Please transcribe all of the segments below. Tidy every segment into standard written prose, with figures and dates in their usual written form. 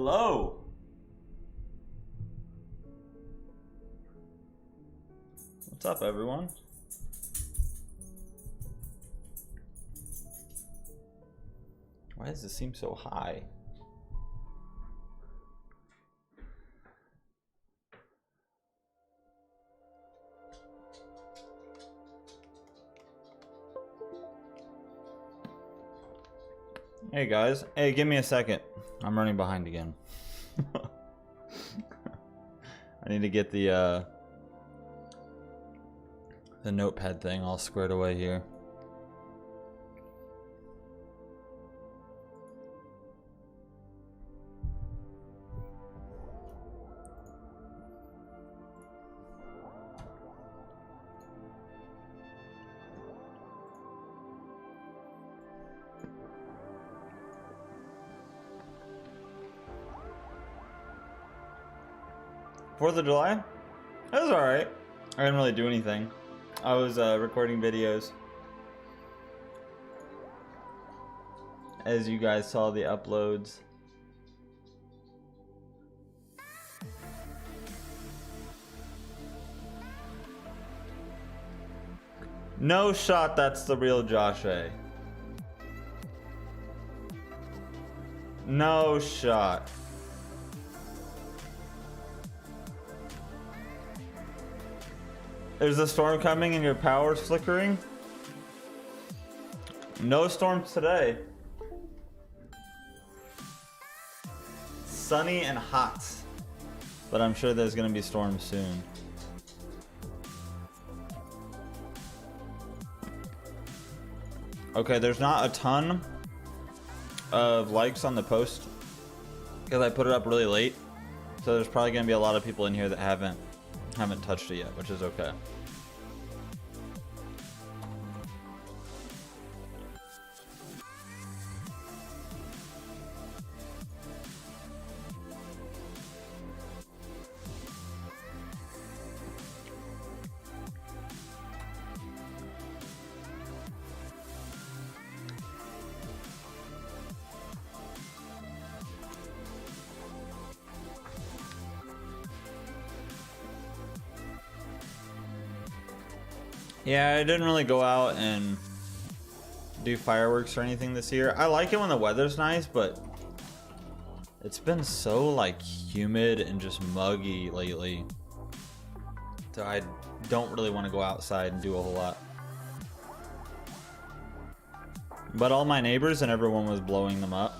Hello. What's up, everyone? Why does this seem so high? Hey guys, hey, give me a second. I'm running behind again. I need to get the notepad thing all squared away here. Fourth of July? That was alright. I didn't really do anything. I was recording videos. As you guys saw the uploads. No shot that's the real Josh A. No shot. There's a storm coming and your power's flickering? No storms today. Sunny and hot. But I'm sure there's gonna be storms soon. Okay, there's not a ton of likes on the post because I put it up really late. So there's probably gonna be a lot of people in here that haven't touched it yet, which is okay. Yeah, I didn't really go out and do fireworks or anything this year. I like it when the weather's nice, but it's been so like humid and just muggy lately. So I don't really want to go outside and do a whole lot. But all my neighbors and everyone was blowing them up.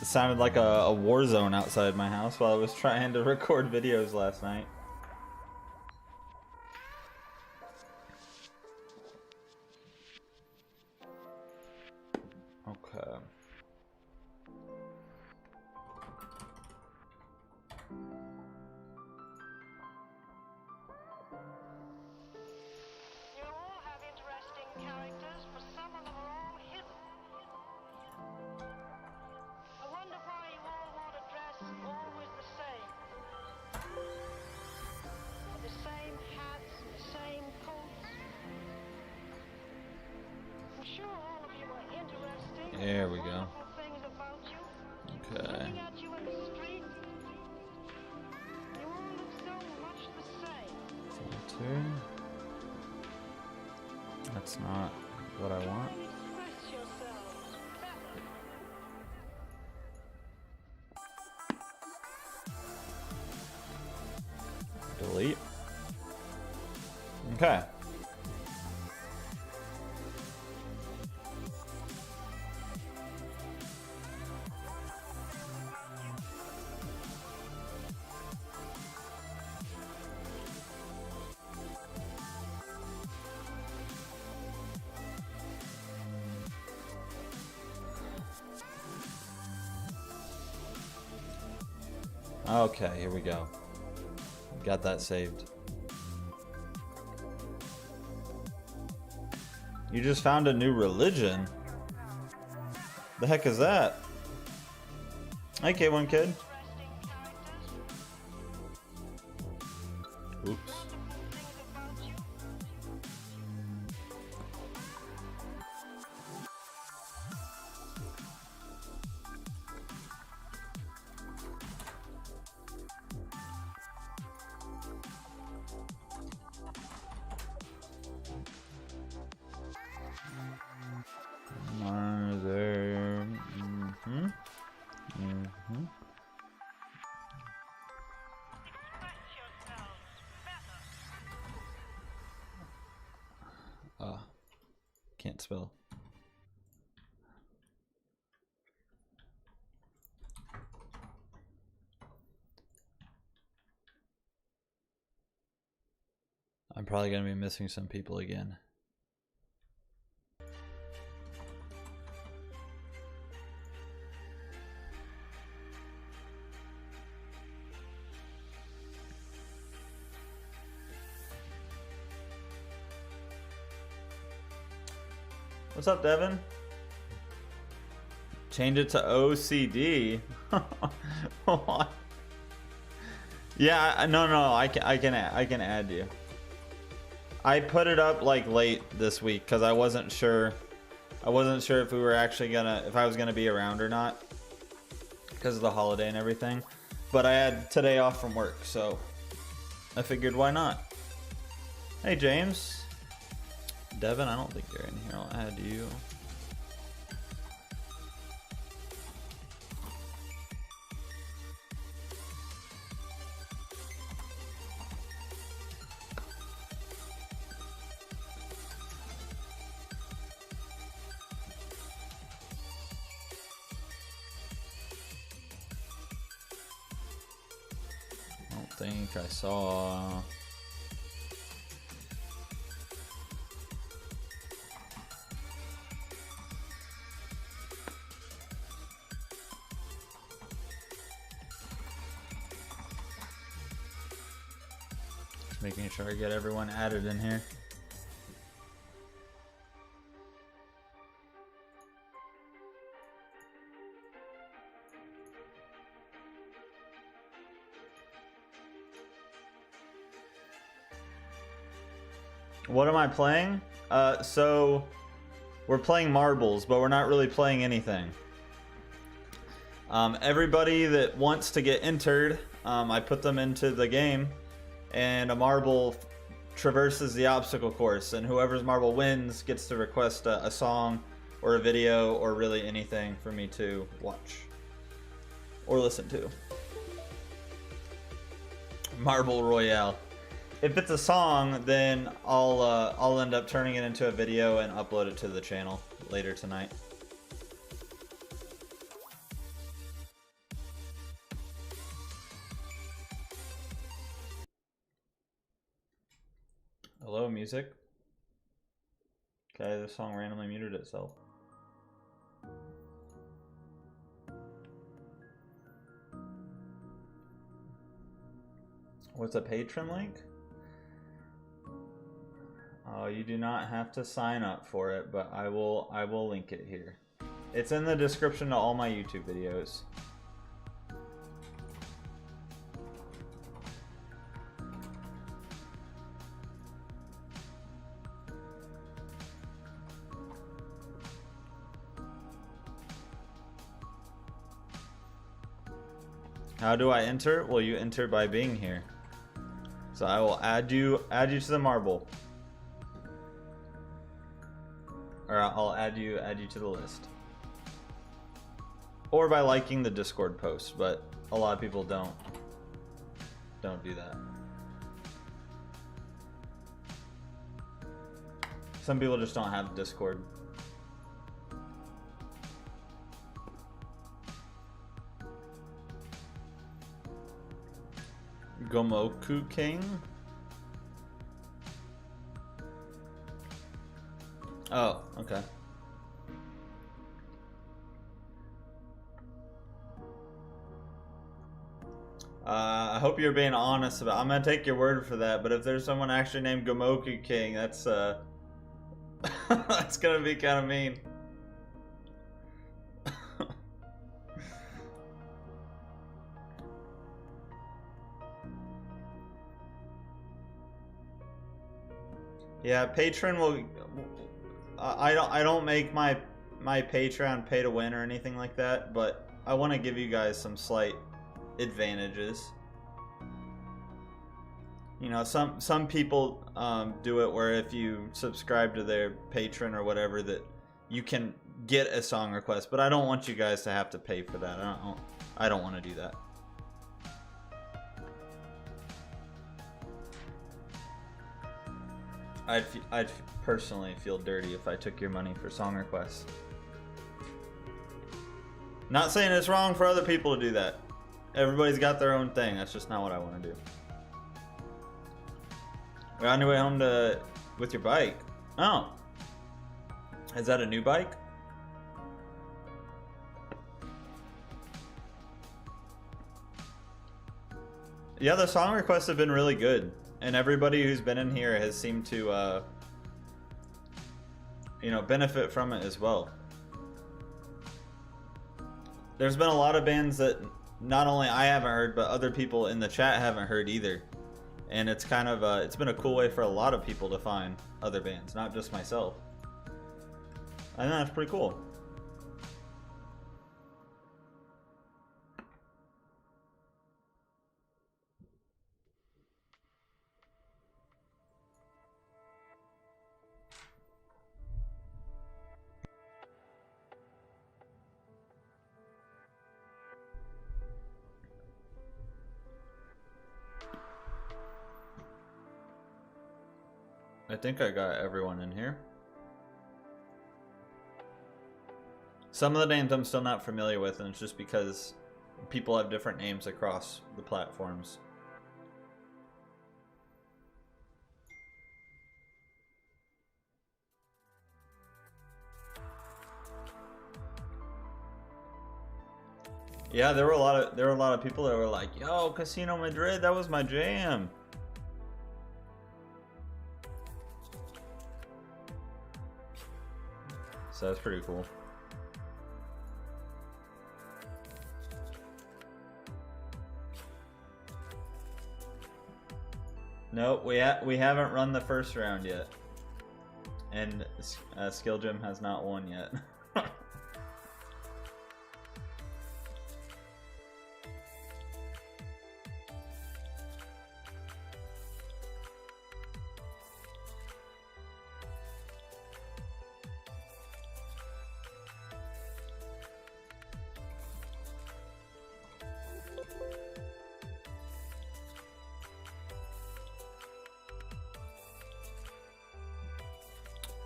It sounded like a war zone outside my house while I was trying to record videos last night. Okay. You all have interesting characters, but some of them are all hidden. I wonder why you all want to dress always the same. The same hats and the same coats. I'm sure all of you are interesting. There we go. Wonderful things about you. Okay. Looking at you in the street, you all look so much the same. Filter. That's not what I want. You can express yourselves better. Delete. Okay. Okay, here we go. Got that saved. You just found a new religion? The heck is that? Hey, K1 kid. Interesting characters. Oops. Wonderful things about you. Can't spell. I'm probably gonna be missing some people again. What's up, Devin? Change it to OCD. What? Yeah, no, I can add you. I put it up like late this week because I wasn't sure. I wasn't sure if we were actually if I was gonna be around or not because of the holiday and everything. But I had today off from work, so I figured why not. Hey, James. Devin, I don't think you're in here. I'll add you. I don't think I saw. Making sure I get everyone added in here. What am I playing? So we're playing marbles, but we're not really playing anything. Everybody that wants to get entered, I put them into the game. And a marble traverses the obstacle course, and whoever's marble wins gets to request a song or a video or really anything for me to watch or listen to. Marble Royale. If it's a song, then I'll end up turning it into a video and upload it to the channel later tonight. Hello, music. Okay, the song randomly muted itself. What's a patron link? Oh, you do not have to sign up for it, but I will link it here. It's in the description to all my YouTube videos. How do I enter? Well, you enter by being here. So I will add you to the marble. Or I'll add you to the list. Or by liking the Discord post, but a lot of people don't do that. Some people just don't have Discord. Gomoku King? Oh, okay. I hope you're being honest about it. I'm gonna take your word for that, but if there's someone actually named Gomoku King, that's that's gonna be kind of mean. Yeah, patron will. I don't make my Patreon pay to win or anything like that, but I want to give you guys some slight advantages. You know, some people do it where if you subscribe to their patron or whatever, that you can get a song request. But I don't want you guys to have to pay for that. I don't want to do that. I'd personally feel dirty if I took your money for song requests. Not saying it's wrong for other people to do that. Everybody's got their own thing. That's just not what I want to do. We're on your way home with your bike. Oh. Is that a new bike? Yeah, the song requests have been really good. And everybody who's been in here has seemed to, benefit from it as well. There's been a lot of bands that not only I haven't heard, but other people in the chat haven't heard either. And it's kind of, it's been a cool way for a lot of people to find other bands, not just myself. I think that's pretty cool. I think I got everyone in here. Some of the names I'm still not familiar with, and it's just because people have different names across the platforms. Yeah, there were a lot of people that were like, "Yo, Casino Madrid, that was my jam." So that's pretty cool. Nope, we haven't run the first round yet, and Skill Gym has not won yet.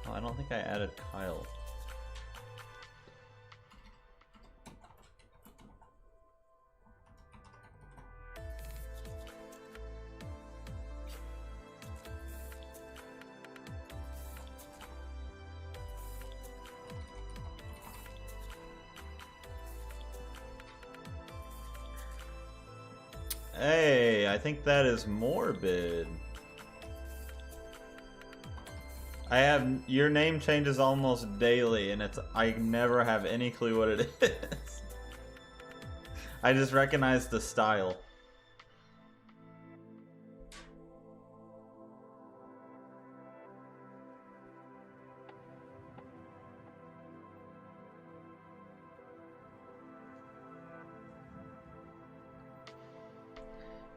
I don't think I added Kyle. Hey, I think that is morbid. Your name changes almost daily, and I never have any clue what it is. I just recognize the style.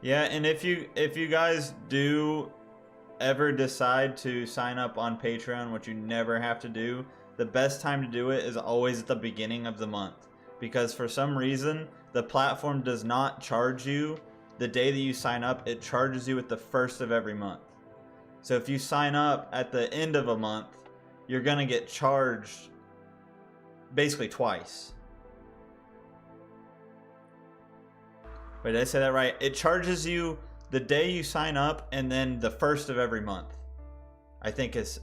Yeah, and if you guys do ever decide to sign up on Patreon, which you never have to do, the best time to do it is always at the beginning of the month, because for some reason the platform does not charge you the day that you sign up. It charges you at the first of every month. So if you sign up at the end of a month, you're gonna get charged basically twice. Wait, did I say that right? It charges you the day you sign up, and then the first of every month. I think is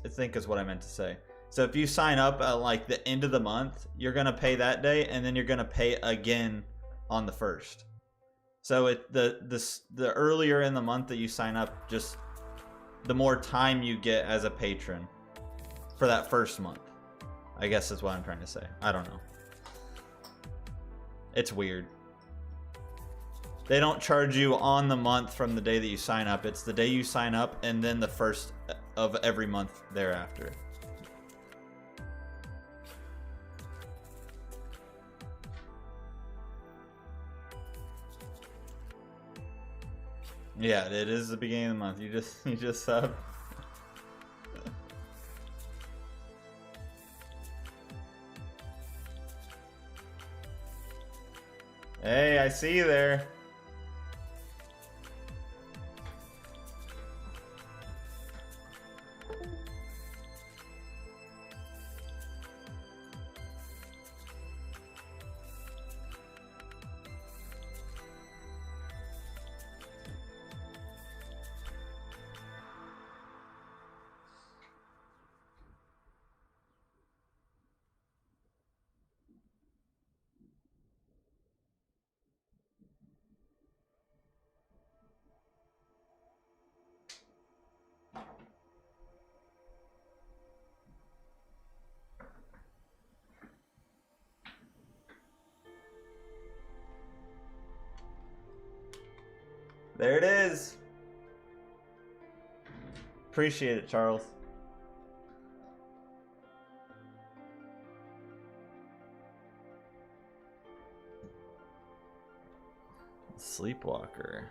what I meant to say. So if you sign up at like the end of the month, you're gonna pay that day, and then you're gonna pay again on the first. So the earlier in the month that you sign up, just the more time you get as a patron for that first month. I guess is what I'm trying to say. I don't know. It's weird. They don't charge you on the month from the day that you sign up. It's the day you sign up and then the first of every month thereafter. Yeah, it is the beginning of the month. You just sub. Hey, I see you there. There it is. Appreciate it, Charles. Sleepwalker.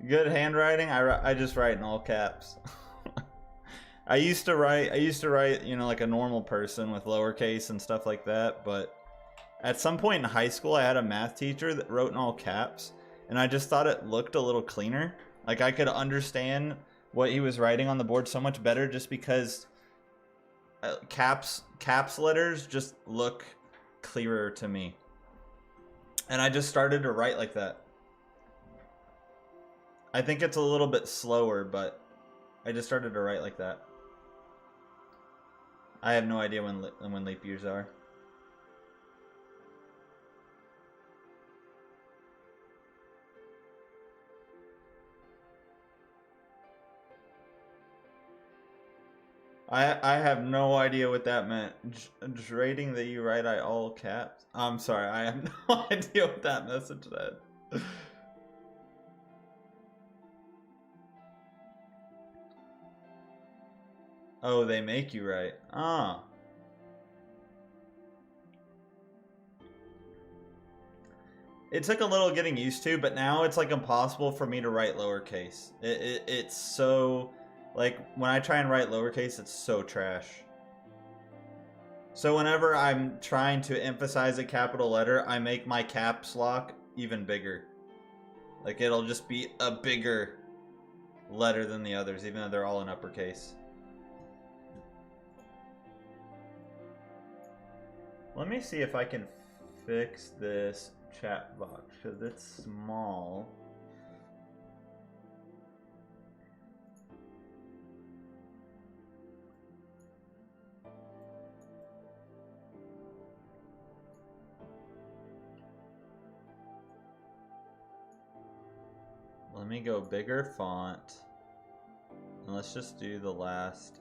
Good handwriting. I just write in all caps. I used to write, you know, like a normal person with lowercase and stuff like that, but at some point in high school I had a math teacher that wrote in all caps, and I just thought it looked a little cleaner. Like I could understand what he was writing on the board so much better just because caps letters just look clearer to me. And I just started to write like that. I think it's a little bit slower, but I just started to write like that. I have no idea when leap years are. I have no idea what that meant. Rating that you write all caps. I'm sorry, I have no idea what that message said. Oh, they make you write. Ah. It took a little getting used to, but now it's like impossible for me to write lowercase. It's so, like, when I try and write lowercase, it's so trash. So whenever I'm trying to emphasize a capital letter, I make my caps lock even bigger. Like, it'll just be a bigger letter than the others, even though they're all in uppercase. Let me see if I can fix this chat box, because it's small. Let me go bigger font, and let's just do the last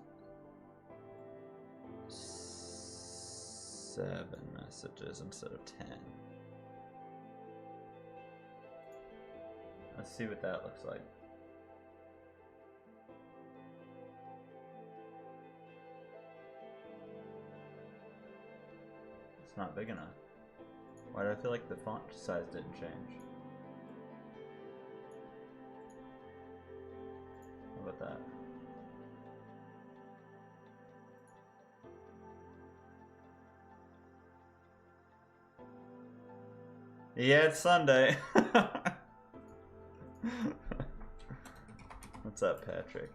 7 messages instead of 10. Let's see what that looks like. It's not big enough. Why do I feel like the font size didn't change? How about that? Yeah, it's Sunday. What's up, Patrick?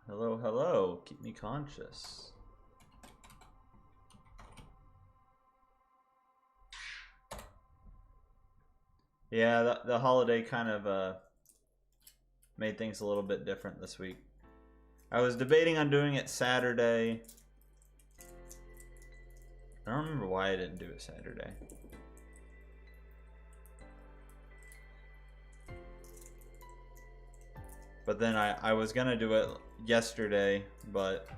Hello, hello. Keep me conscious. Yeah, the holiday kind of made things a little bit different this week. I was debating on doing it Saturday. I don't remember why I didn't do it Saturday. But then I was gonna do it yesterday, but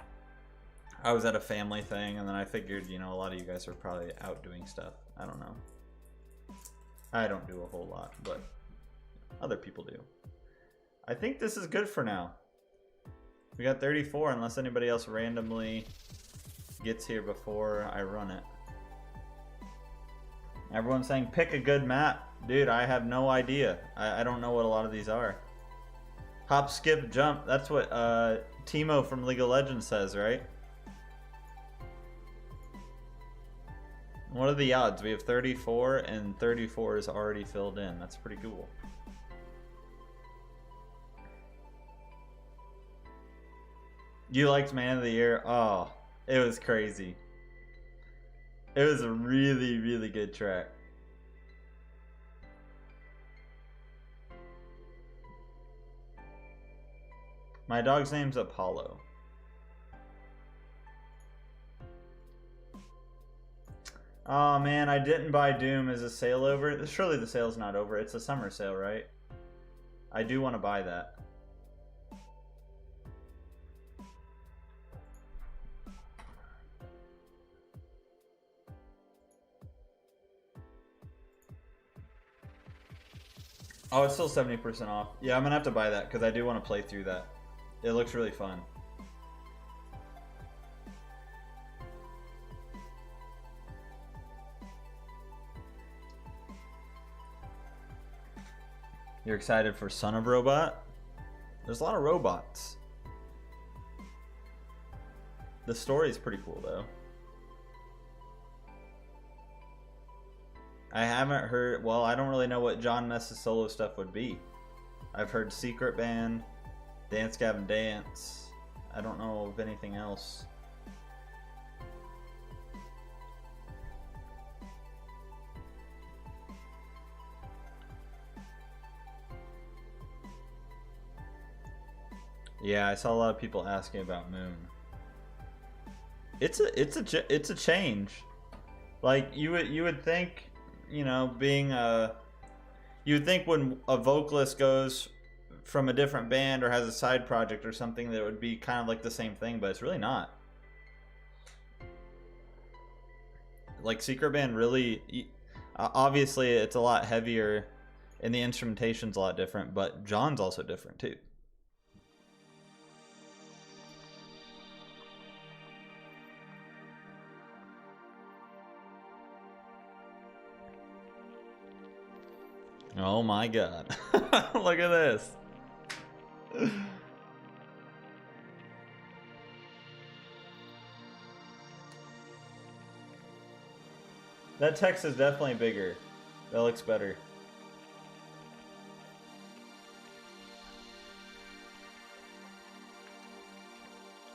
I was at a family thing, and then I figured, you know, a lot of you guys are probably out doing stuff. I don't know. I don't do a whole lot, but other people do. I think this is good for now. We got 34, unless anybody else randomly gets here before I run it. Everyone's saying pick a good map. Dude, I have no idea. I don't know what a lot of these are. Hop, skip, jump. That's what Timo from League of Legends says, right? What are the odds? We have 34, and 34 is already filled in. That's pretty cool. You liked Man of the Year? Oh, it was crazy. It was a really, really good track. My dog's name's Apollo. Oh man, I didn't buy Doom. Is a sale over? Surely the sale's not over. It's a summer sale, right? I do want to buy that. Oh, it's still 70% off. Yeah, I'm gonna have to buy that because I do want to play through that. It looks really fun. You're excited for Son of Robot? There's a lot of robots. The story's pretty cool though. I haven't heard, well, I don't really know what John Mess's solo stuff would be. I've heard Secret Band, Dance Gavin Dance. I don't know of anything else. Yeah, I saw a lot of people asking about Moon. It's a change. Like you would think, you know, being you would think when a vocalist goes from a different band or has a side project or something that it would be kind of like the same thing, but it's really not. Like Secret Band really, obviously it's a lot heavier and the instrumentation's a lot different, but John's also different too. Oh my god. Look at this. That text is definitely bigger. That looks better.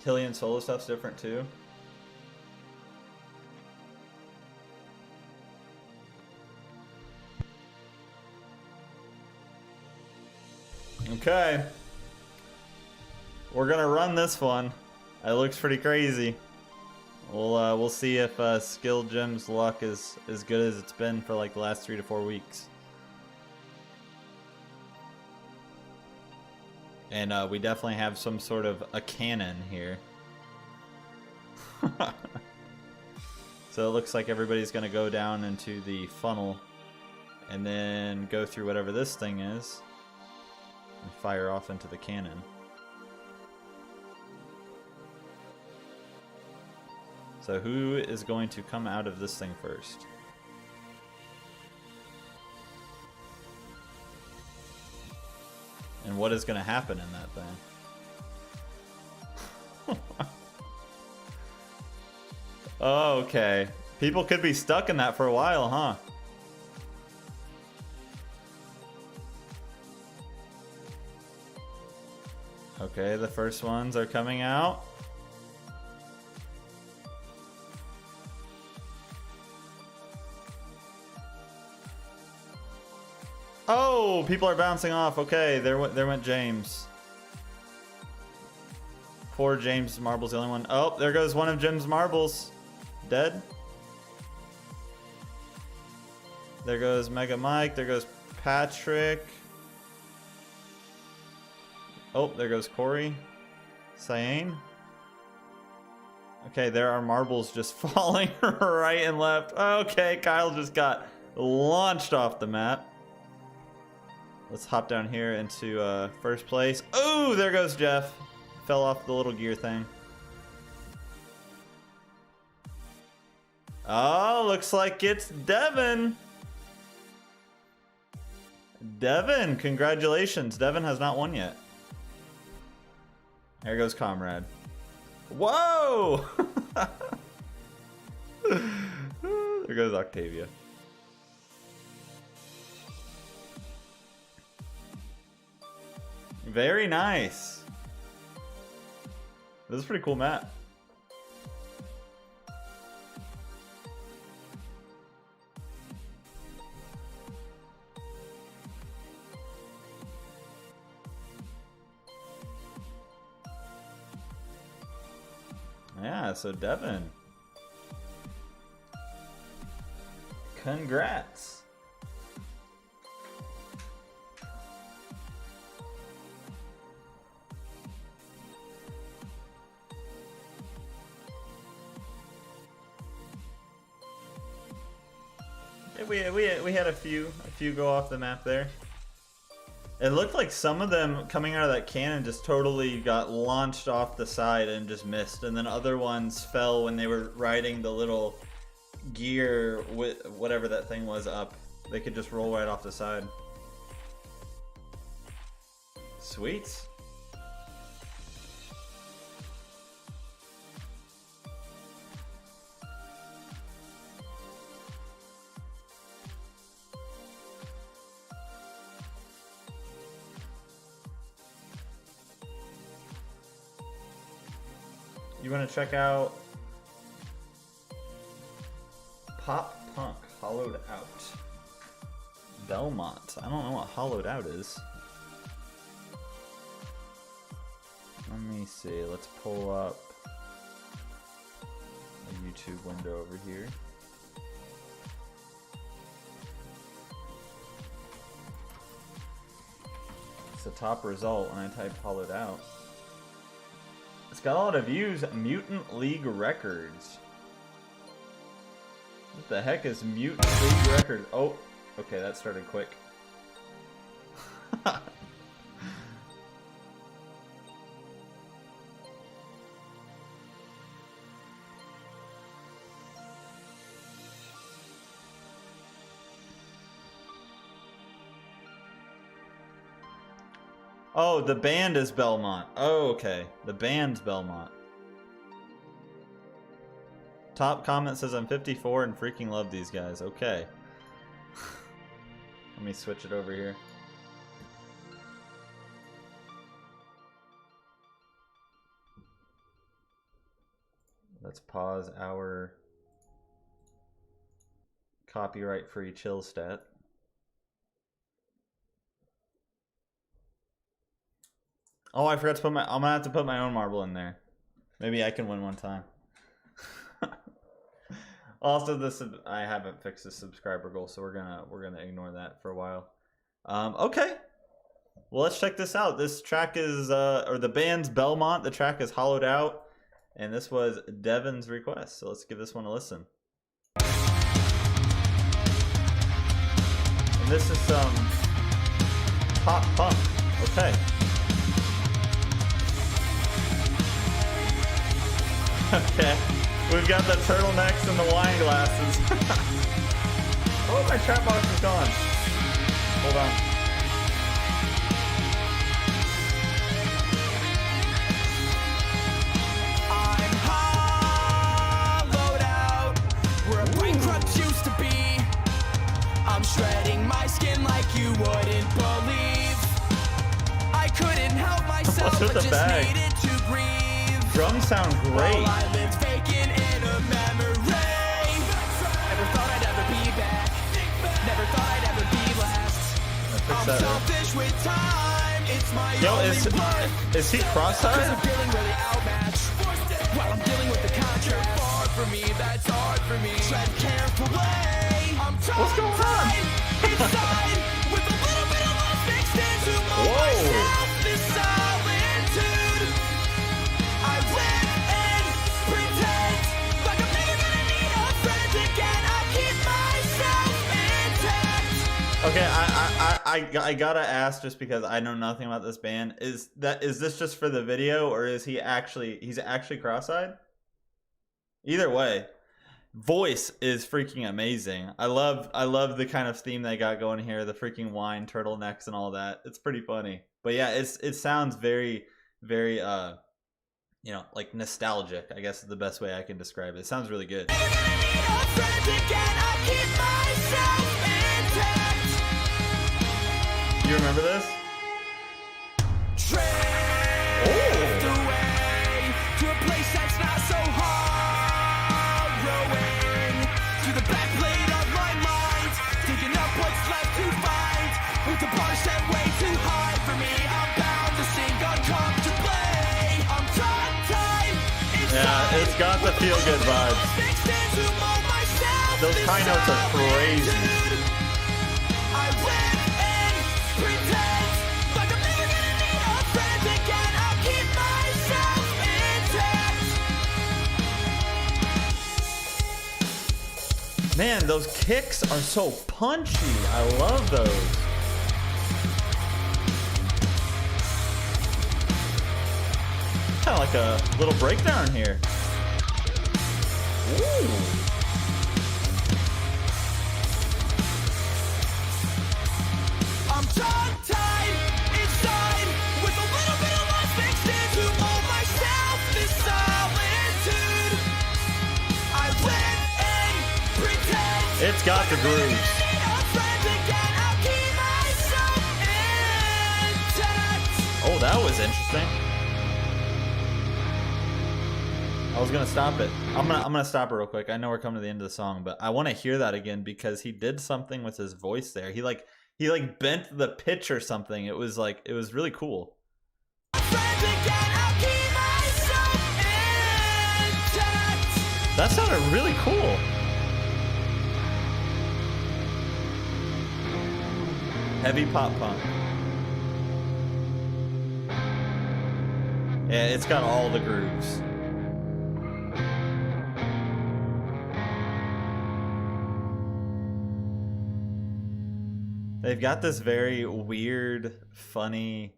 Killian solo stuff's different too. Okay. We're gonna run this one. It looks pretty crazy. We'll see if Skill Jim's luck is as good as it's been for like the last 3 to 4 weeks. And we definitely have some sort of a cannon here. So it looks like everybody's gonna go down into the funnel and then go through whatever this thing is and fire off into the cannon. So who is going to come out of this thing first? And what is going to happen in that thing? Oh, okay. People could be stuck in that for a while, huh? Okay, the first ones are coming out. Oh, people are bouncing off. Okay, there went James. Poor James Marble's the only one. Oh, there goes one of Jim's marbles. Dead. There goes Mega Mike. There goes Patrick. Oh, there goes Corey. Cyan. Okay, there are marbles just falling right and left. Okay, Kyle just got launched off the map. Let's hop down here into first place. Oh, there goes Jeff. Fell off the little gear thing. Oh, looks like it's Devin. Devin, congratulations. Devin has not won yet. There goes Comrade. Whoa! There goes Octavia. Very nice. This is a pretty cool map. Yeah, so Devin. Congrats. Yeah, we had a few go off the map there. It looked like some of them coming out of that cannon just totally got launched off the side and just missed, and then other ones fell when they were riding the little gear with whatever that thing was up. They could just roll right off the side. Sweet. You want to check out Pop Punk Hollowed Out. Belmont. I don't know what Hollowed Out is. Let me see. Let's pull up a YouTube window over here. It's the top result when I type Hollowed Out. It's got a lot of views. Mutant League Records. What the heck is Mutant League Records? Oh, okay, that started quick. Oh, the band is Belmont. Oh, okay. The band's Belmont. Top comment says I'm 54 and freaking love these guys. Okay. Let me switch it over here. Let's pause our copyright-free chill stat. Oh, I forgot to put my... I'm gonna have to put my own marble in there. Maybe I can win one time. Also, I haven't fixed the subscriber goal, so we're gonna ignore that for a while. Okay. Well, let's check this out. This track is or the band's Belmont. The track is Hollowed Out, and this was Devin's request. So let's give this one a listen. And this is some pop punk. Okay. Okay, we've got the turtlenecks and the wine glasses. Oh, my trap box is gone. Hold on. I'm hollowed out, where a bankrupt used to be. I'm shredding my skin like you wouldn't believe. I couldn't help myself, What's with but the just bag? needed to breathe. Drums sound great. While I lived vacant in a memory. Never thought I'd ever be back. Never thought I'd ever be last. I'm that. selfish with time. It's my Yo, only is he Cause cross-eyed? I'm feeling really outmatched. While I'm dealing with the contrast. Far from me, that's hard for me. Tread carefully. I'm What's going on? inside with a little bit of love mixed into my myself. This solitude. I live and pretend like I'm never gonna need a friend again. I keep myself intact. Okay, I gotta ask, just because I know nothing about this band. Is this just for the video, or is he's actually cross-eyed? Either way, voice is freaking amazing. I love the kind of theme they got going here, the freaking wine turtlenecks and all that. It's pretty funny. But yeah, it sounds very, very you know, like nostalgic, I guess is the best way I can describe it. It sounds really good. You remember this? Drift away to a place that's not so harrowing. To the back plate of my mind, digging up what's left to find. With the bar set way too high for me, I'm bound to sink uncomfortably. I'm tied Yeah, it's got the feel-good vibes. Fixed into mold myself those high notes are crazy. I live and pretend like I'm never gonna need a friend again. I'll keep myself intact. Man, those kicks are so punchy. I love those. Kind of like a little breakdown here. Ooh. I'm tongue-tied inside with a little bit of love mixed in to mold myself this solitude. I live and pretend. It's got the grooves. Need a friend again. I'll keep myself intact. Oh, that was interesting. I was gonna stop it. I'm gonna stop it real quick. I know we're coming to the end of the song, but I want to hear that again because he did something with his voice there. He bent the pitch or something. It was really cool. Friend again. I'll keep myself intact. That sounded really cool. Heavy pop punk. Yeah, it's got all the grooves. They've got this very weird, funny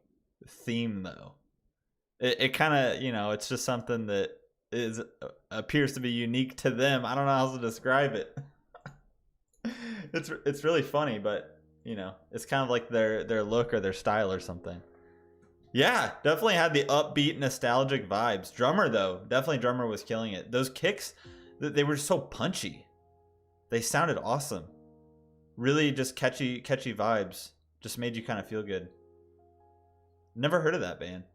theme, though. It kind of, it's just something that appears to be unique to them. I don't know how to describe it. It's really funny, but it's kind of like their look or their style or something. Yeah, definitely had the upbeat, nostalgic vibes. Drummer was killing it. Those kicks, they were so punchy. They sounded awesome. Really just catchy vibes. Just made you kind of feel good. Never heard of that band.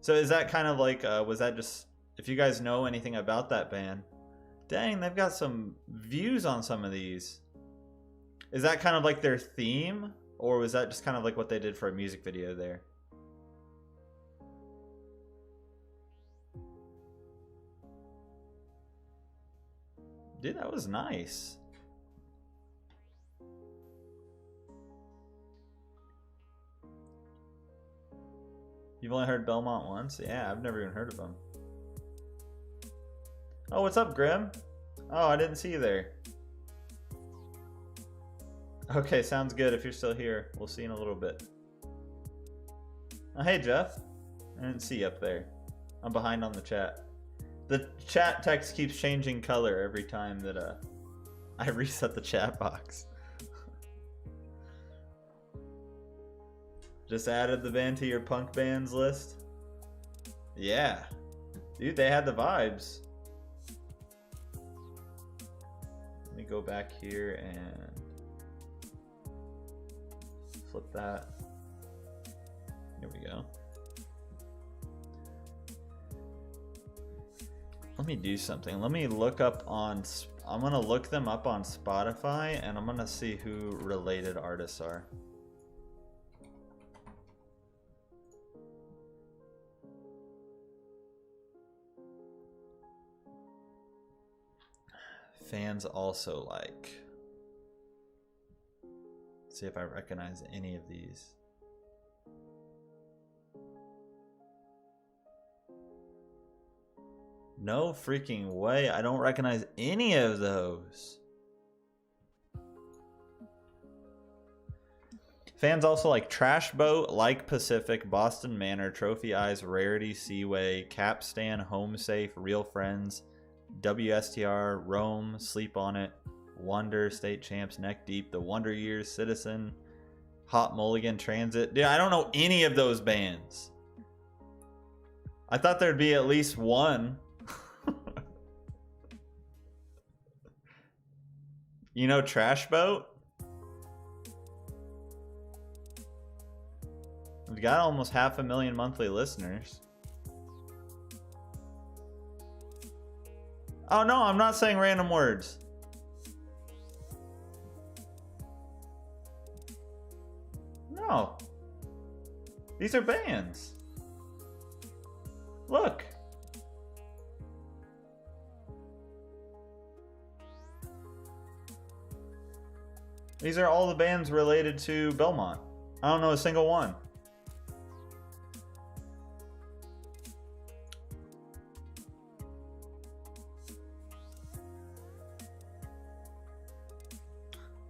So is that kind of like, was that just, if you guys know anything about that band, dang, they've got some views on some of these. Is that kind of like their theme? Or was that just kind of like what they did for a music video there? Dude, that was nice. You've only heard Belmont once? Yeah, I've never even heard of them. Oh, what's up, Grim? Oh, I didn't see you there. Okay, sounds good. If you're still here, we'll see you in a little bit. Oh, hey, Jeff. I didn't see you up there. I'm behind on the chat. The chat text keeps changing color every time that I reset the chat box. Just added the band to your punk bands list? Yeah. Dude, they had the vibes. Let me go back here and flip that. Here we go. Let me do something. Let me look up on... I'm going to look them up on Spotify and I'm going to see who related artists are. Fans also like. Let's see if I recognize any of these. No freaking way. I don't recognize any of those. Fans also like Trash Boat, Like Pacific, Boston Manor, Trophy Eyes, Rarity, Seaway, Capstan, Home Safe, Real Friends, WSTR, Rome, Sleep on It, Wonder, State Champs, Neck Deep, The Wonder Years, Citizen, Hot Mulligan, Transit. Dude, I don't know any of those bands. I thought there'd be at least one. You know Trash Boat? We've got almost 500,000 monthly listeners. Oh no, I'm not saying random words. No. These are bands. Look. These are all the bands related to Belmont. I don't know a single one.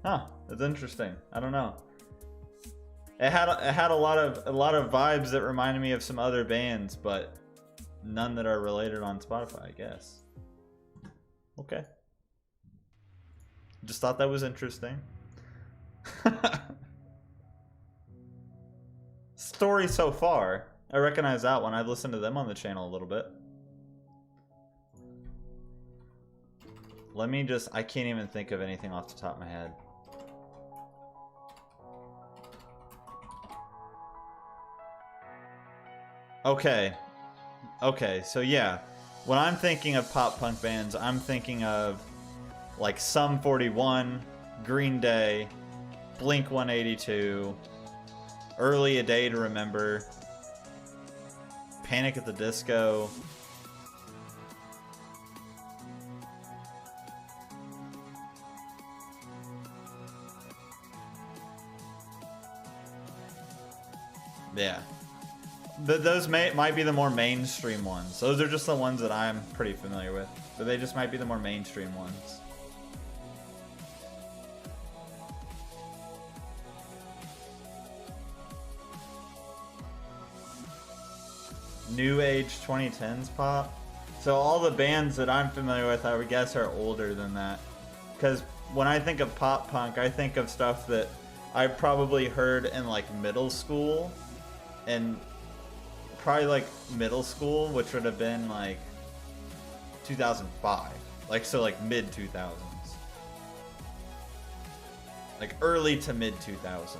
Huh, that's interesting. I don't know. It had a lot of vibes that reminded me of some other bands, but none that are related on Spotify, I guess. Okay. Just thought that was interesting. Story So Far. I recognize that one. I've listened to them on the channel a little bit. Let me just... I can't even think of anything off the top of my head. Okay. Okay, so yeah. When I'm thinking of pop punk bands, I'm thinking of like Sum 41, Green Day, Blink 182, Early A Day to Remember, Panic at the Disco. Yeah. Those might be the more mainstream ones. Those are just the ones that I'm pretty familiar with. But they just might be the more mainstream ones. New Age 2010s pop. So all the bands that I'm familiar with, I would guess, are older than that. Because when I think of pop punk, I think of stuff that I probably heard in like middle school. And probably like middle school, which would have been like 2005. Like, so like mid 2000s. Like early to mid 2000s.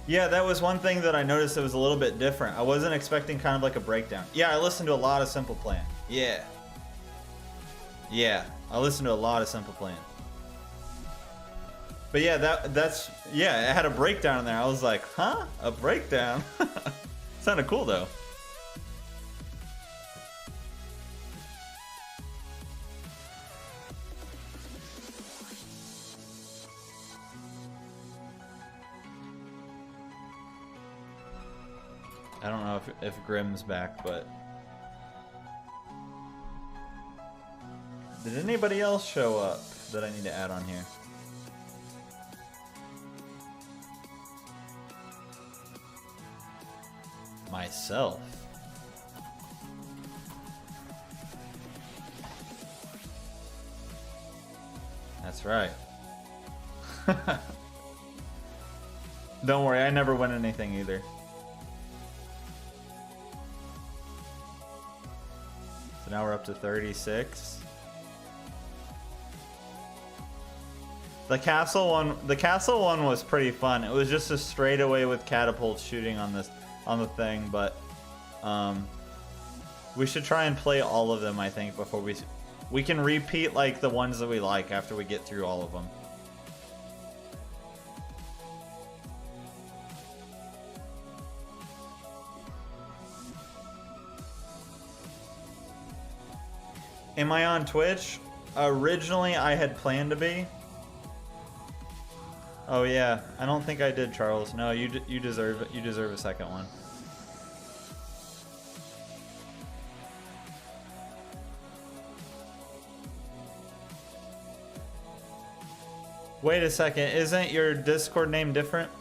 Yeah, that was one thing that I noticed that was a little bit different. I wasn't expecting kind of like a breakdown. Yeah, I listened to a lot of Simple Plan. Yeah. Yeah, I listened to a lot of Simple Plan. But yeah, that's yeah, it had a breakdown in there. I was like, huh? A breakdown? Sounded cool though. I don't know if Grimm's back, but did anybody else show up that I need to add on here? Myself. That's right. Don't worry, I never win anything either. So now we're up to 36. The castle one was pretty fun. It was just a straightaway with catapults shooting on the thing, but we should try and play all of them, I think, before we can repeat like the ones that we like after we get through all of them. Am I on Twitch? Originally, I had planned to be. Oh yeah, I don't think I did, Charles. No, you deserve it. You deserve a second one. Wait a second, isn't your Discord name different?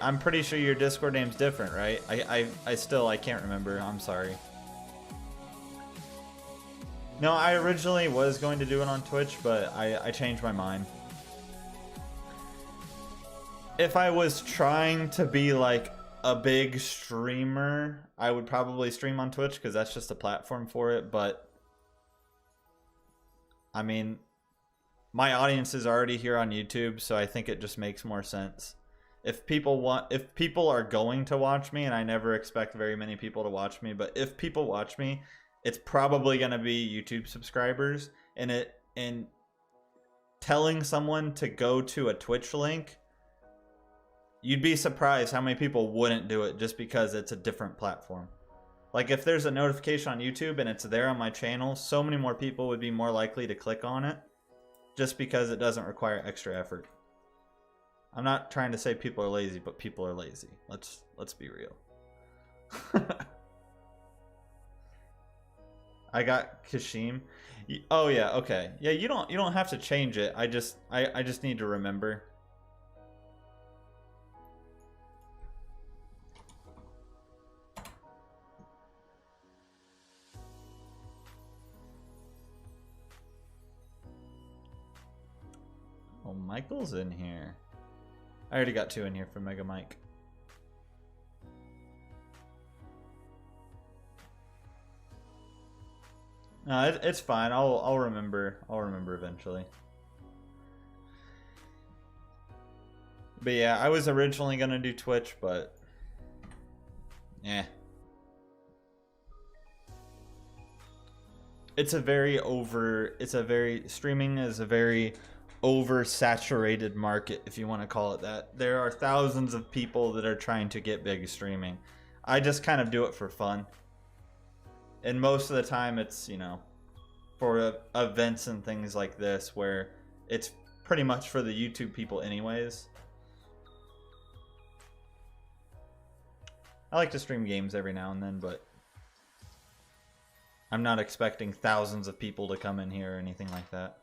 I'm pretty sure your Discord name's different, right? I can't remember. I'm sorry. No, I originally was going to do it on Twitch, but I changed my mind. If I was trying to be like a big streamer, I would probably stream on Twitch because that's just a platform for it, but I mean, my audience is already here on YouTube, so I think it just makes more sense. If people are going to watch me, and I never expect very many people to watch me, but if people watch me, it's probably going to be YouTube subscribers, and telling someone to go to a Twitch link, you'd be surprised how many people wouldn't do it just because it's a different platform. Like if there's a notification on YouTube and it's there on my channel, so many more people would be more likely to click on it just because it doesn't require extra effort. I'm not trying to say people are lazy, but people are lazy. Let's be real. I got Kashim. Oh yeah, okay. Yeah, you don't have to change it. I just need to remember. Oh, Michael's in here. I already got 2 in here for Mega Mike. No, it's fine. I'll remember. I'll remember eventually. But yeah, I was originally gonna do Twitch, but yeah, streaming is a very oversaturated market, if you want to call it that. There are thousands of people that are trying to get big streaming. I just kind of do it for fun. And most of the time it's, you know, for events and things like this where it's pretty much for the YouTube people anyways. I like to stream games every now and then, but I'm not expecting thousands of people to come in here or anything like that.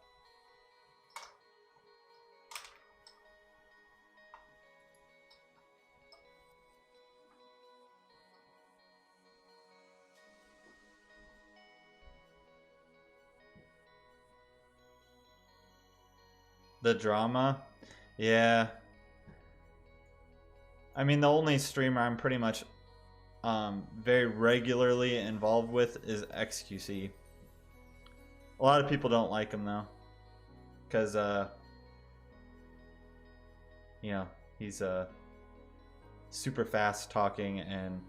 The drama? Yeah. I mean, the only streamer I'm pretty much very regularly involved with is XQC. A lot of people don't like him though, because you know, he's super fast talking and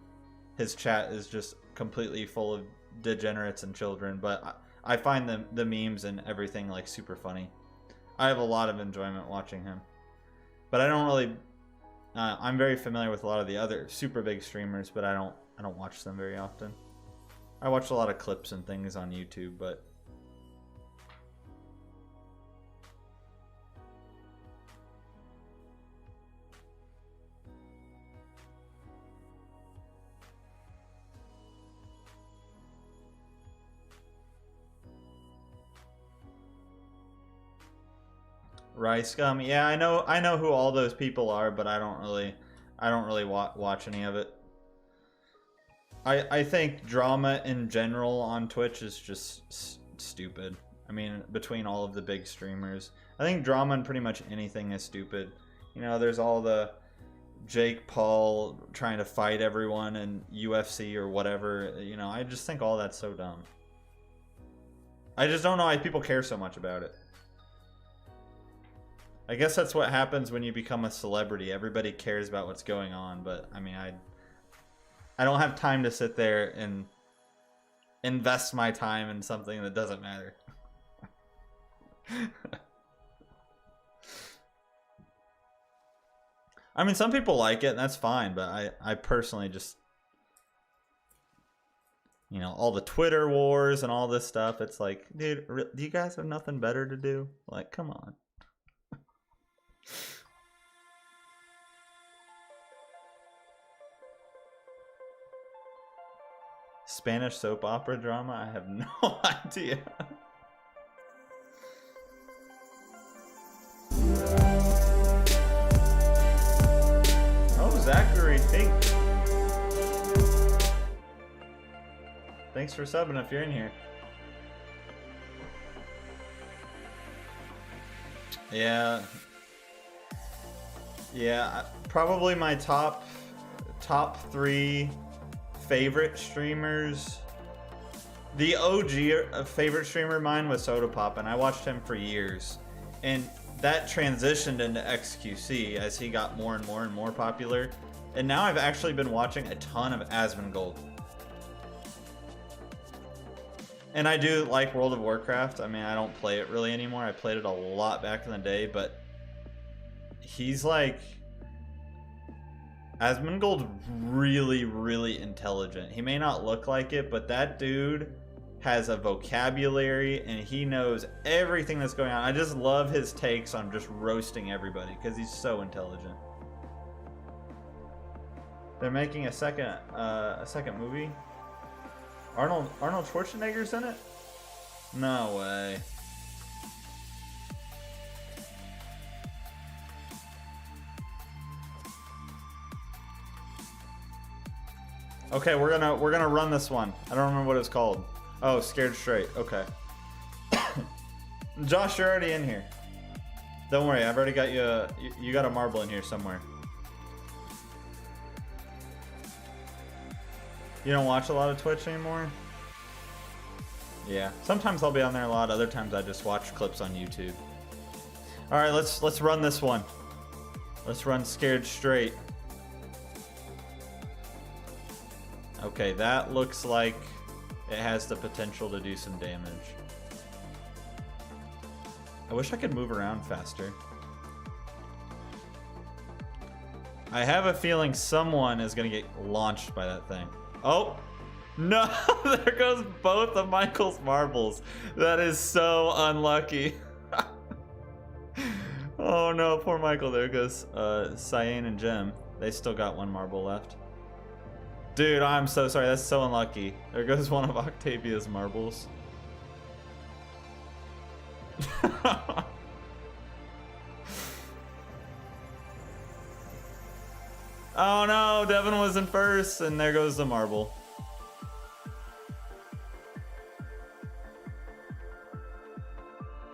his chat is just completely full of degenerates and children. But I find the memes and everything like super funny. I have a lot of enjoyment watching him, but I don't really. I'm very familiar with a lot of the other super big streamers, but I don't watch them very often. I watch a lot of clips and things on YouTube, but Rice Gum. Yeah, I know who all those people are, but I don't really watch any of it. I think drama in general on Twitch is just stupid. I mean, between all of the big streamers, I think drama in pretty much anything is stupid. You know, there's all the Jake Paul trying to fight everyone in UFC or whatever. You know, I just think all that's so dumb. I just don't know why people care so much about it. I guess that's what happens when you become a celebrity. Everybody cares about what's going on, but I mean, I don't have time to sit there and invest my time in something that doesn't matter. I mean, some people like it, and that's fine, but I personally just, you know, all the Twitter wars and all this stuff, it's like, dude, do you guys have nothing better to do? Like, come on. Spanish soap opera drama? I have no idea. Oh, Zachary Pink. Thanks for subbing if you're in here. Yeah. Yeah, probably my top 3 favorite streamers. The OG favorite streamer of mine was Soda Pop, and I watched him for years. And that transitioned into XQC as he got more and more and more popular. And now I've actually been watching a ton of Asmongold. And I do like World of Warcraft. I mean, I don't play it really anymore. I played it a lot back in the day, but he's like, Asmongold's really, really intelligent. He may not look like it, but that dude has a vocabulary and he knows everything that's going on. I just love his takes on just roasting everybody because he's so intelligent. They're making a second movie. Arnold Schwarzenegger's in it? No way. Okay, we're gonna run this one. I don't remember what it's called. Oh, Scared Straight. Okay. Josh, you're already in here. Don't worry, I've already got you. You got a marble in here somewhere. You don't watch a lot of Twitch anymore? Yeah. Sometimes I'll be on there a lot. Other times I just watch clips on YouTube. All right, let's run this one. Let's run Scared Straight. Okay, that looks like it has the potential to do some damage. I wish I could move around faster. I have a feeling someone is gonna get launched by that thing. Oh, no, there goes both of Michael's marbles. That is so unlucky. Oh no, poor Michael. There goes Cyan and Jem. They still got one marble left. Dude, I'm so sorry. That's so unlucky. There goes one of Octavia's marbles. Oh no, Devin was in first, and there goes the marble.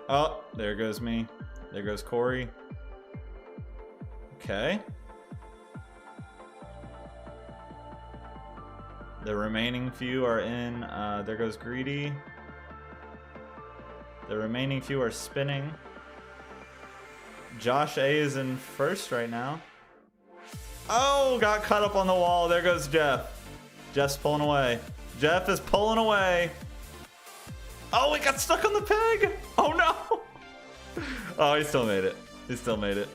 Oh, there goes me. There goes Corey. Okay. The remaining few are in. There goes Greedy. The remaining few are spinning. Josh A is in first right now. Oh, got cut up on the wall. There goes Jeff. Jeff's pulling away. Jeff is pulling away. Oh, he got stuck on the peg. Oh, no. Oh, he still made it. He still made it.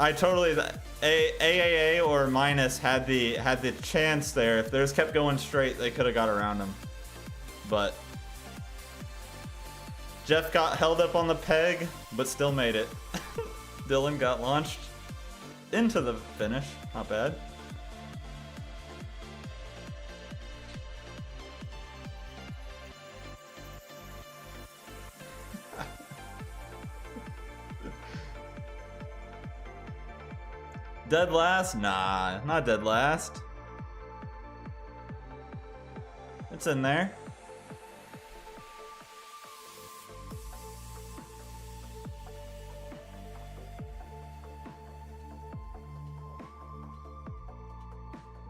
I totally... AAA or Minus had the chance there. If theirs kept going straight, they could have got around him. But... Jeff got held up on the peg, but still made it. Dylan got launched into the finish. Not bad. Dead last? Nah, not dead last. It's in there.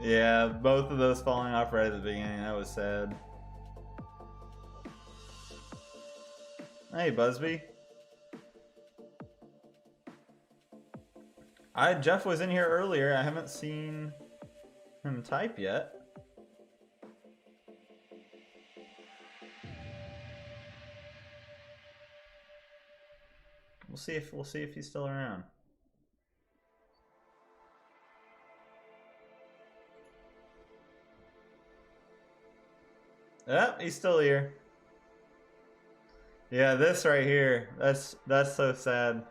Yeah, both of those falling off right at the beginning. That was sad. Hey, Busby. Jeff was in here earlier. I haven't seen him type yet. We'll see if he's still around. Yep, he's still here. Yeah, this right here. That's so sad.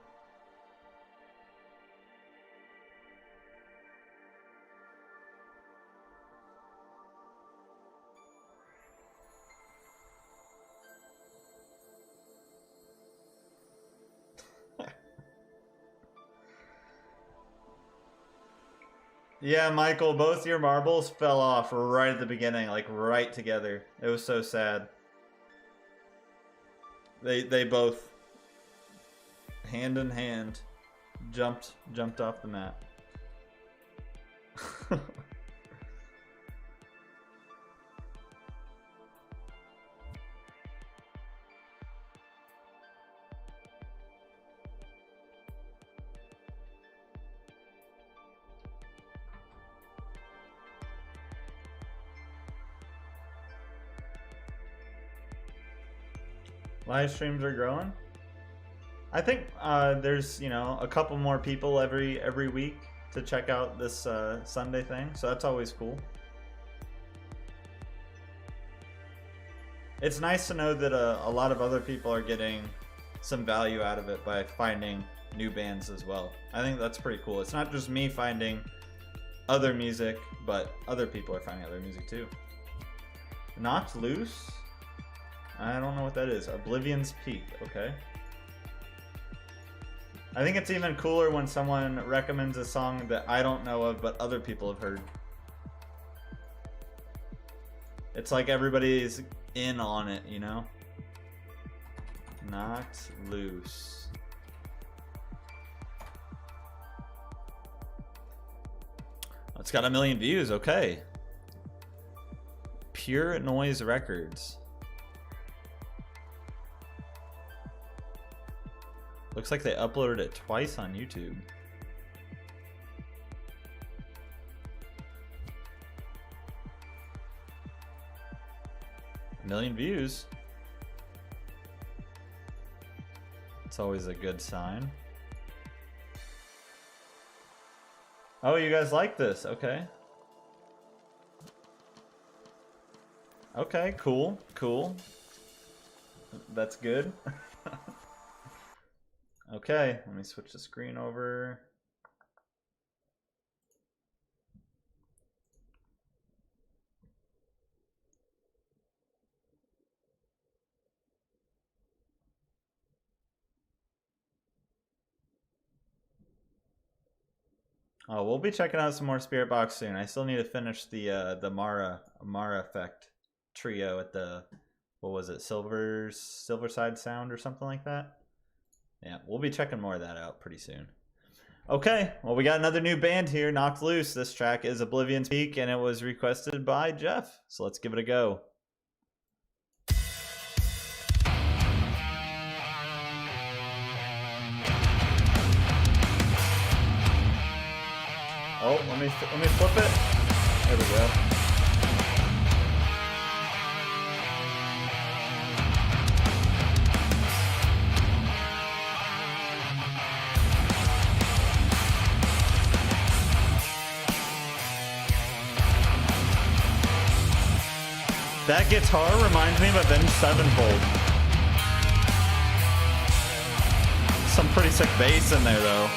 Yeah, Michael, both your marbles fell off right at the beginning, like right together. It was so sad. They both hand in hand jumped off the map. Live streams are growing. I think there's, you know, a couple more people every week to check out this Sunday thing, so that's always cool. it's nice to know that a lot of other people are getting some value out of it by finding new bands as well. I think that's pretty cool. It's not just me finding other music, but other people are finding other music too. Knocked Loose? I don't know what that is. Oblivion's Peak, okay. I think it's even cooler when someone recommends a song that I don't know of, but other people have heard. It's like everybody's in on it, you know? Knocked Loose. It's got 1 million views, okay. Pure Noise Records. Looks like they uploaded it twice on YouTube. 1 million views. It's always a good sign. Oh, you guys like this? Okay. Okay, cool, cool. That's good. Okay, let me switch the screen over. Oh, we'll be checking out some more Spirit Box soon. I still need to finish the Mara Effect trio at the, what was it, Silverside Sound or something like that. Yeah, we'll be checking more of that out pretty soon. Okay, well, we got another new band here, Knocked Loose. This track is Oblivion's Peak, and it was requested by Jeff. So let's give it a go. Oh, let me flip it. There we go. That guitar reminds me of Avenged Sevenfold. Some pretty sick bass in there, though.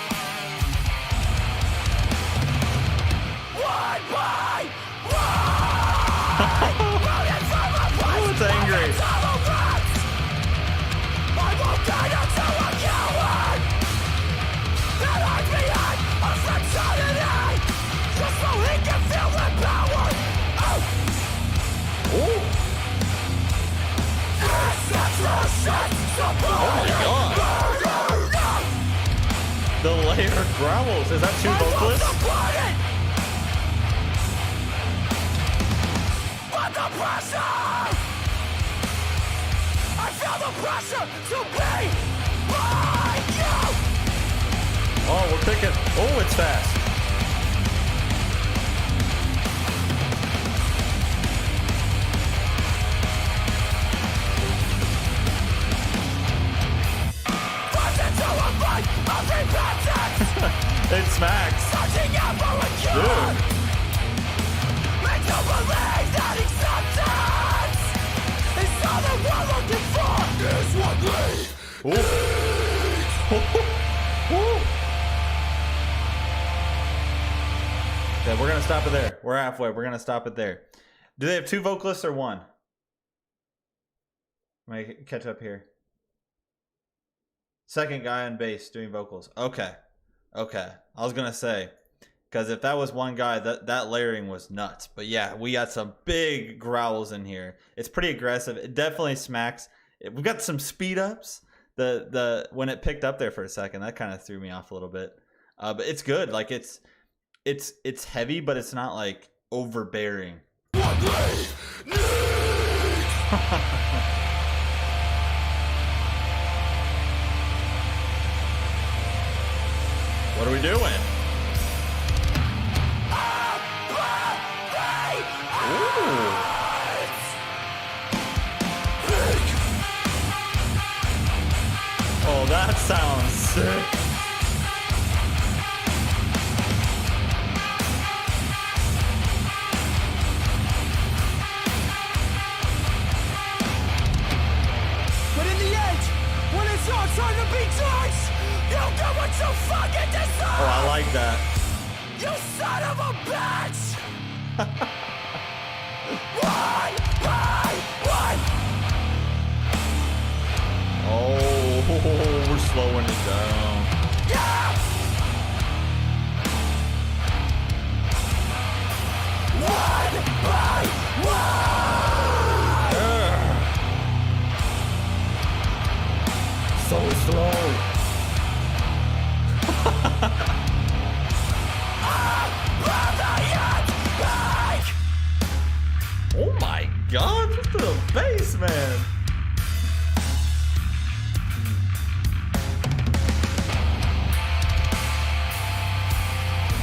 Oh, it's angry. Oh my god! The layered growls. Is that two vocalists? But the pressure! I feel the pressure to be like you! Oh, we're picking. Oh, it's fast. It smacks. Dude. Make you believe that acceptance is all that we're looking for. Is what we Okay, we're gonna stop it there. We're halfway. We're gonna stop it there. Do they have two vocalists or one? Let me catch up here. Second guy on bass doing vocals. Okay. Okay. I was gonna say, because if that was one guy, that layering was nuts. But yeah, we got some big growls in here. It's pretty aggressive. It definitely smacks. We got some speed ups. The when it picked up there for a second, that kind of threw me off a little bit. But it's good. Like it's heavy, but it's not like overbearing. What are we doing? Ooh. Oh, that sounds sick. you fucking deserve. Oh, I like that. You son of a bitch! One by one! Oh, we're slowing it down. Yeah! One by one! So slow. Oh my god, just to the base, man.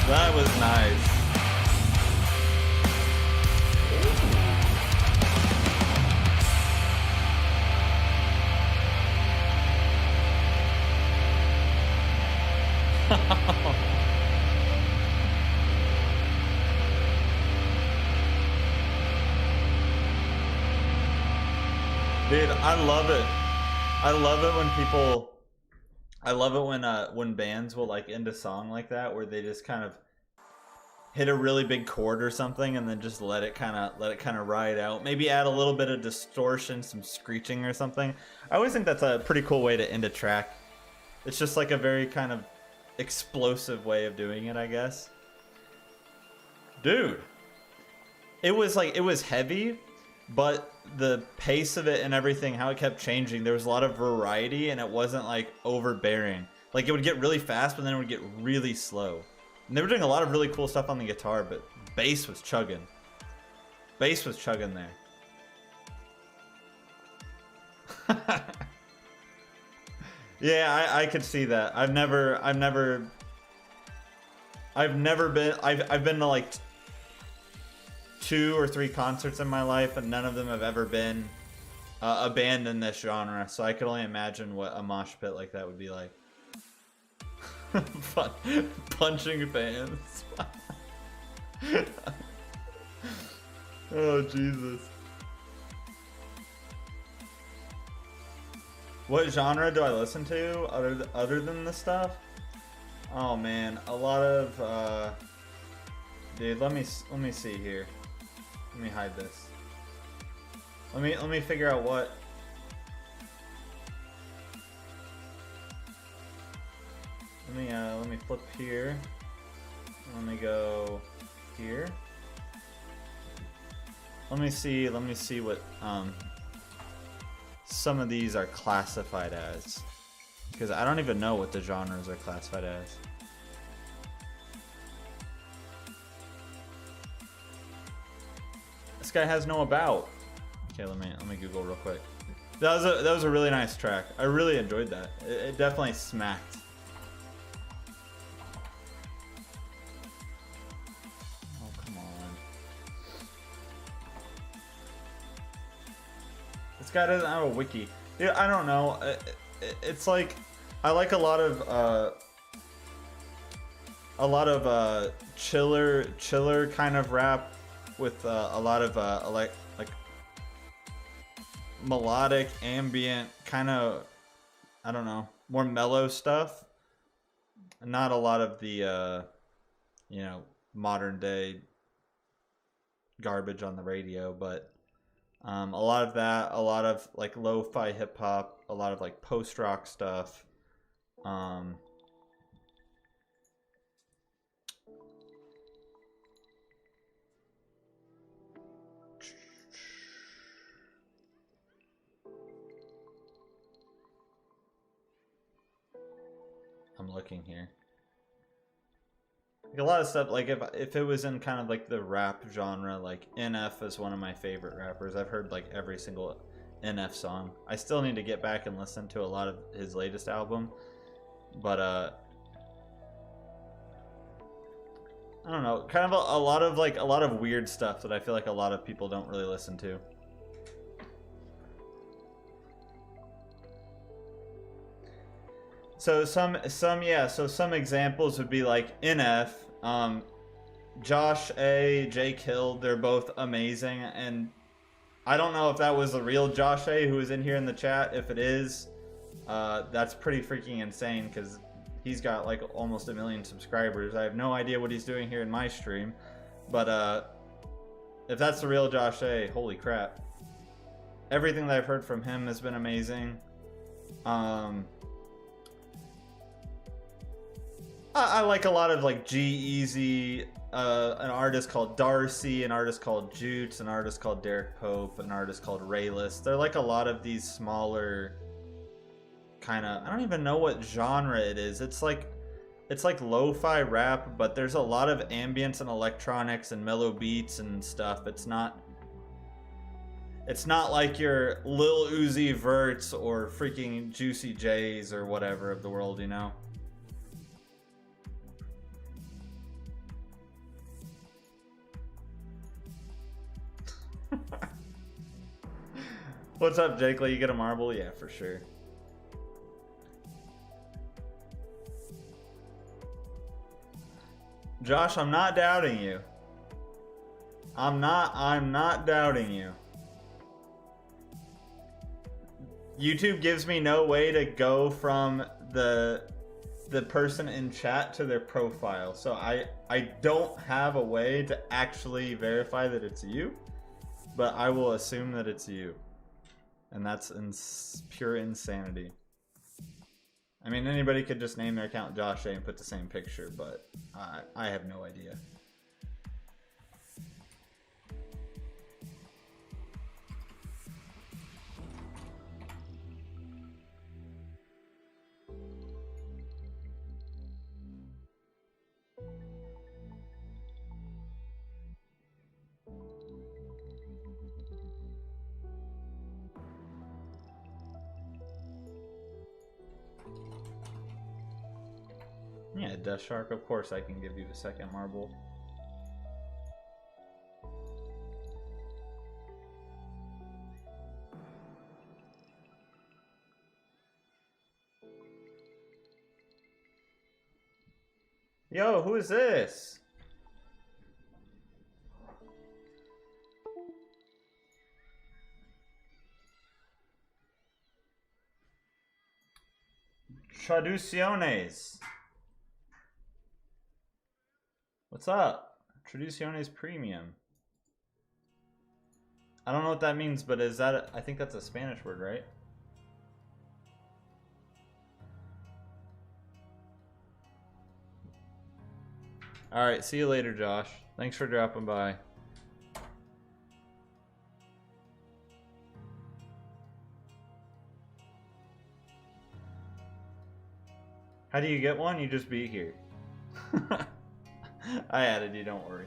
That was nice. Dude, I love it. I love it when people. I love it when bands will like end a song like that, where they just kind of hit a really big chord or something, and then just let it kind of ride out. Maybe add a little bit of distortion, some screeching or something. I always think that's a pretty cool way to end a track. It's just like a very kind of explosive way of doing it, I guess. Dude, it was heavy, but the pace of it and everything, how it kept changing, there was a lot of variety, and it wasn't like overbearing. Like, it would get really fast, but then it would get really slow. And they were doing a lot of really cool stuff on the guitar, but bass was chugging. Bass was chugging there. Yeah, I could see that. I've been to like 2 or 3 concerts in my life, and none of them have ever been a band in this genre. So I could only imagine what a mosh pit like that would be like. Punching fans. Oh Jesus. What genre do I listen to other than this stuff? Oh man, a lot of dude, let me see here. Let me hide this. Let me figure out what. Let me flip here. Let me go here. Let me see what some of these are classified as, because I don't even know what the genres are classified as. This guy has no about. Okay, let me Google real quick. That was a really nice track. I really enjoyed that. It definitely smacked. Oh come on. This guy doesn't have a wiki. Dude, I don't know. It's like I like a lot of chiller kind of rap with a lot of like melodic, ambient, kind of, I don't know, more mellow stuff. Not a lot of the you know, modern day garbage on the radio, but a lot of that, a lot of like lo-fi hip hop, a lot of like post rock stuff. I'm looking here. Like a lot of stuff, like if it was in kind of like the rap genre, like NF is one of my favorite rappers. I've heard like every single NF song. I still need to get back and listen to a lot of his latest album, but I don't know, kind of a lot of weird stuff that I feel like a lot of people don't really listen to. So some examples would be like NF, Josh A, Jake Hill, they're both amazing, and I don't know if that was the real Josh A who was in here in the chat. If it is, that's pretty freaking insane, because he's got like almost 1 million subscribers. I have no idea what he's doing here in my stream, but if that's the real Josh A, holy crap. Everything that I've heard from him has been amazing. I like a lot of like G-Eazy, an artist called Darcy, an artist called Jutes, an artist called Derek Pope, an artist called Rayless. They're like a lot of these smaller kind of, I don't even know what genre it is. It's like lo-fi rap, but there's a lot of ambience and electronics and mellow beats and stuff. It's not like your Lil Uzi Verts or freaking Juicy J's or whatever of the world, you know? What's up, Jake Lee? You get a marble? Yeah, for sure. Josh, I'm not doubting you. I'm not doubting you. YouTube gives me no way to go from the person in chat to their profile. So I don't have a way to actually verify that it's you, but I will assume that it's you. And that's pure insanity. I mean, anybody could just name their account Josh A and put the same picture, but I have no idea. Yeah, Death Shark, of course I can give you the second marble. Yo, who is this? Traduciones. What's up? Traduciones Premium. I don't know what that means, but is that I think that's a Spanish word, right? Alright, see you later, Josh. Thanks for dropping by. How do you get one? You just be here. I added you, don't worry.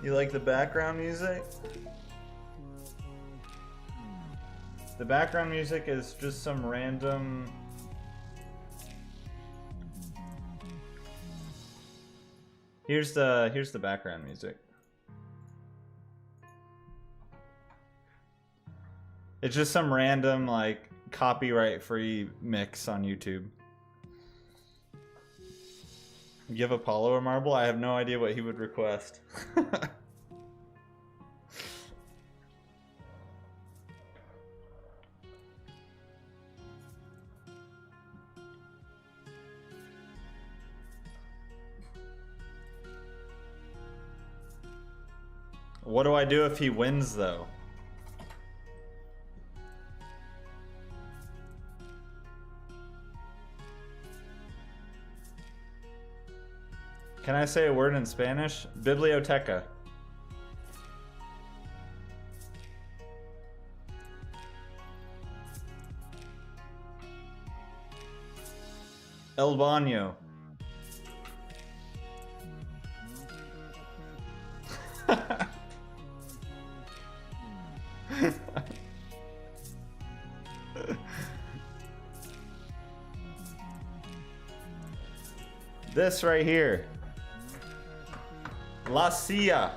You like the background music? The background music is just some random... Here's the background music. It's just some random like copyright-free mix on YouTube. Give Apollo a marble? I have no idea what he would request. What do I do if he wins, though? Can I say a word in Spanish? Biblioteca. El Baño. This right here. La Silla.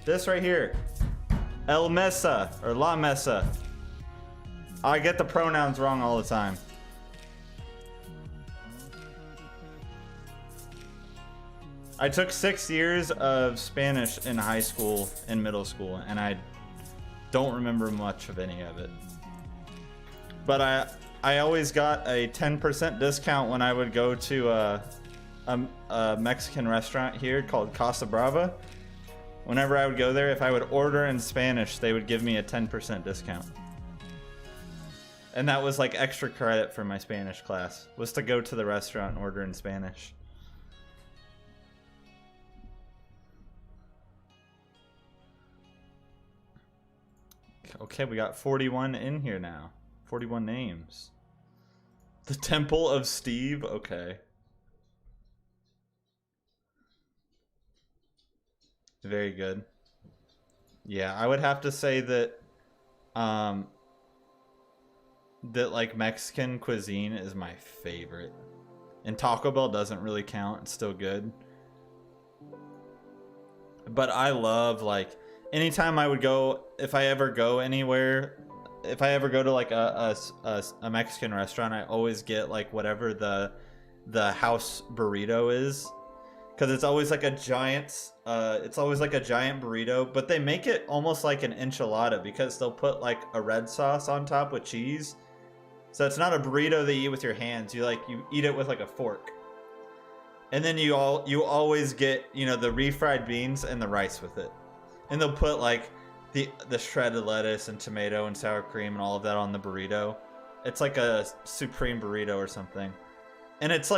This right here. El Mesa or La Mesa. I get the pronouns wrong all the time. I took 6 years of Spanish in high school and middle school, and I don't remember much of any of it. But I always got a 10% discount when I would go to a Mexican restaurant here called Casa Brava. Whenever I would go there, if I would order in Spanish, they would give me a 10% discount. And that was like extra credit for my Spanish class, was to go to the restaurant and order in Spanish. Okay, we got 41 in here now. 41 names. The Temple of Steve? Okay. Very good. Yeah, I would have to say that that like Mexican cuisine is my favorite. And Taco Bell doesn't really count. It's still good. But I love, like, anytime I would go, if I ever go anywhere, if I ever go to like a Mexican restaurant, I always get like whatever the house burrito is, because it's always like a giant burrito, but they make it almost like an enchilada because they'll put like a red sauce on top with cheese. So it's not a burrito that you eat with your hands. You eat it with like a fork. And then you always get, you know, the refried beans and the rice with it. And they'll put like the shredded lettuce and tomato and sour cream and all of that on the burrito. It's like a supreme burrito or something. And it's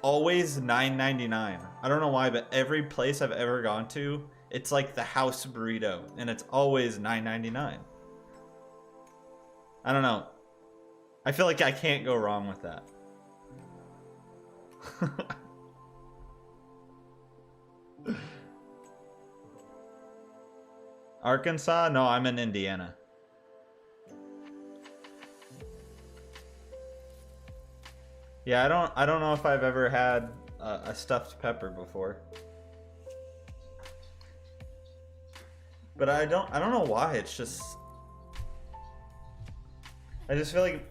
always $9.99. I don't know why, but every place I've ever gone to, it's like the house burrito, and it's always $9.99. I don't know. I feel like I can't go wrong with that. Arkansas? No, I'm in Indiana. Yeah, I don't know if I've ever had a stuffed pepper before. But I don't know why. It's just, I just feel like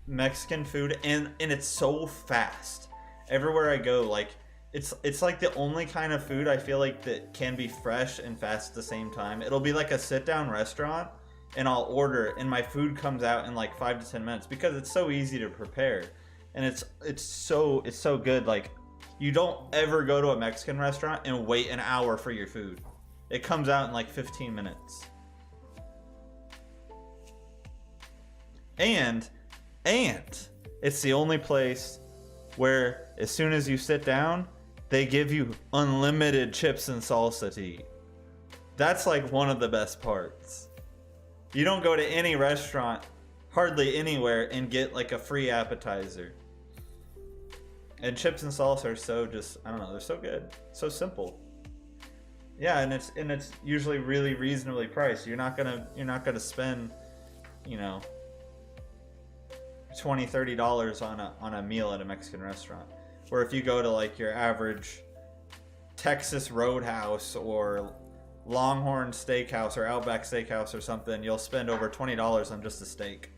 Mexican food, and it's so fast. Everywhere I go, like it's like the only kind of food I feel like that can be fresh and fast at the same time. It'll be like a sit-down restaurant, and I'll order, and my food comes out in like 5 to 10 minutes because it's so easy to prepare, and it's so good. Like, you don't ever go to a Mexican restaurant and wait an hour for your food. It comes out in like 15 minutes. And it's the only place where as soon as you sit down, they give you unlimited chips and salsa to eat. That's like one of the best parts. You don't go to any restaurant, hardly anywhere, and get like a free appetizer. And chips and salsa are so just, I don't know, they're so good. So simple. Yeah, and it's usually really reasonably priced. You're not gonna spend, you know, $20-30 on a meal at a Mexican restaurant. Where if you go to like your average Texas Roadhouse or Longhorn Steakhouse or Outback Steakhouse or something, you'll spend over $20 on just a steak.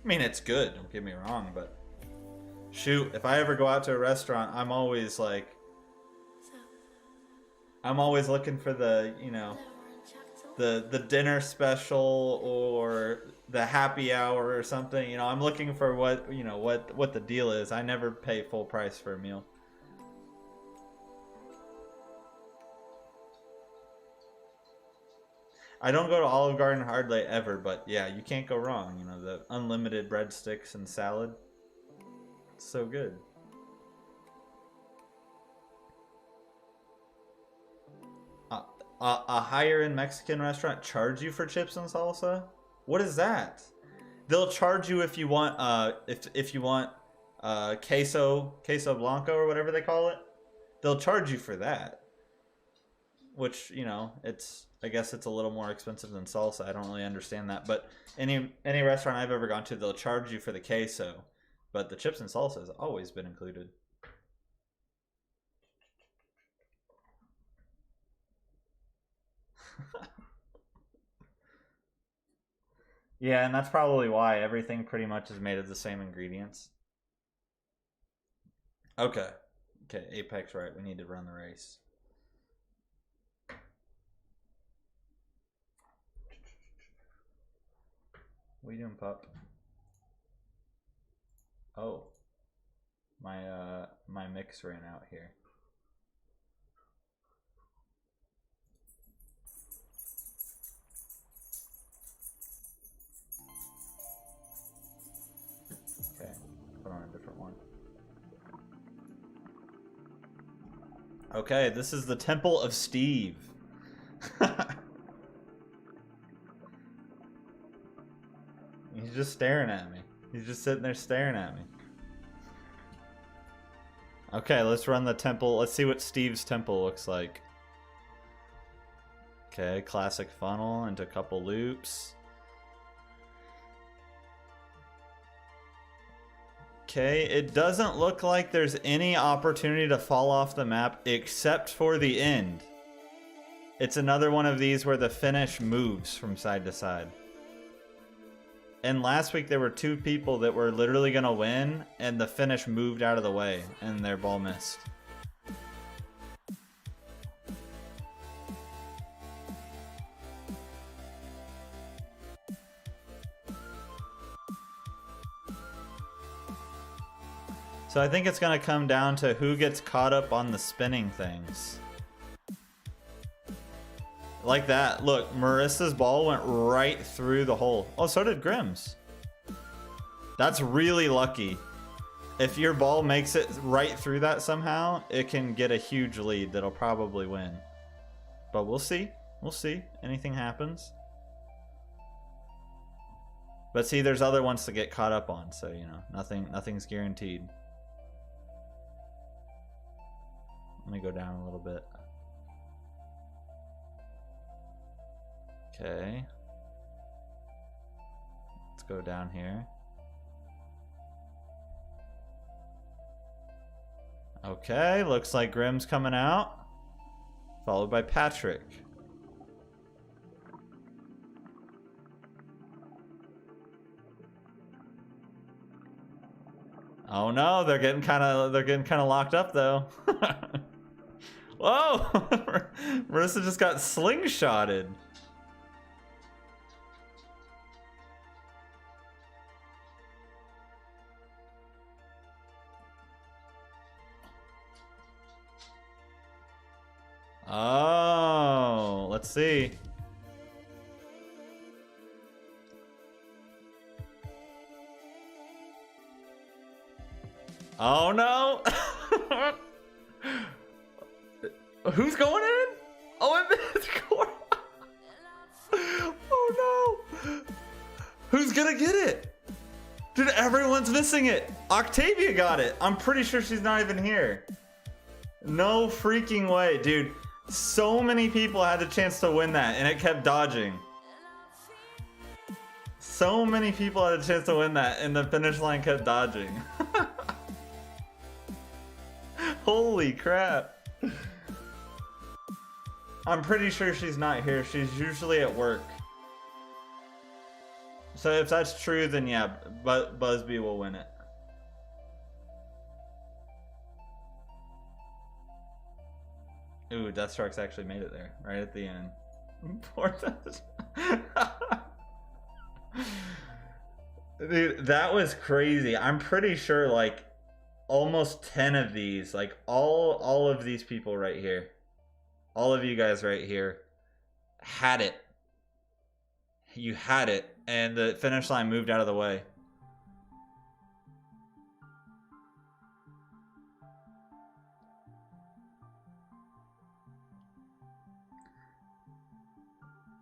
I mean, it's good, don't get me wrong, but shoot, if I ever go out to a restaurant, I'm always looking for the, you know, the dinner special or the happy hour or something. You know, I'm looking for what the deal is. I never pay full price for a meal. I don't go to Olive Garden hardly ever, but yeah, you can't go wrong. You know, the unlimited breadsticks and salad. It's so good. A higher-end Mexican restaurant charge you for chips and salsa? What is that? they'll charge you if you want if you want queso blanco or whatever they call it. They'll charge you for that. Which, you know, I guess it's a little more expensive than salsa. I don't really understand that, but any restaurant I've ever gone to, they'll charge you for the queso, but the chips and salsa has always been included. Yeah, and that's probably why everything pretty much is made of the same ingredients. Okay. Okay, Apex, right. We need to run the race. What are you doing, pup? Oh. My mix ran out here. Okay, put on a different one. Okay, this is the Temple of Steve. He's just staring at me. He's just sitting there staring at me. Okay, let's run the temple. Let's see what Steve's temple looks like. Okay, classic funnel into a couple loops. Okay, it doesn't look like there's any opportunity to fall off the map except for the end. It's another one of these where the finish moves from side to side. And last week there were two people that were literally going to win and the finish moved out of the way and their ball missed. So I think it's going to come down to who gets caught up on the spinning things. Like that. Look, Marissa's ball went right through the hole. Oh, so did Grimm's. That's really lucky. If your ball makes it right through that somehow, it can get a huge lead that'll probably win. But we'll see. We'll see. Anything happens. But see, there's other ones to get caught up on, so you know, nothing's guaranteed. Let me go down a little bit. Okay. Let's go down here. Okay, looks like Grimm's coming out. Followed by Patrick. Oh no, they're getting kind of locked up though. Whoa! Marissa just got slingshotted. Oh, let's see. Oh no! Who's going in? Oh, it missed. Oh no! Who's gonna get it? Dude, everyone's missing it. Octavia got it. I'm pretty sure she's not even here. No freaking way, dude. So many people had the chance to win that, and it kept dodging. So many people had a chance to win that, and the finish line kept dodging. Holy crap. I'm pretty sure she's not here. She's usually at work. So if that's true, then yeah, Busby will win it. Ooh, Deathstroke's actually made it there, right at the end. Poor Deathstroke. Dude, that was crazy. I'm pretty sure like almost 10 of these, like all of these people right here, all of you guys right here had it. You had it, and the finish line moved out of the way.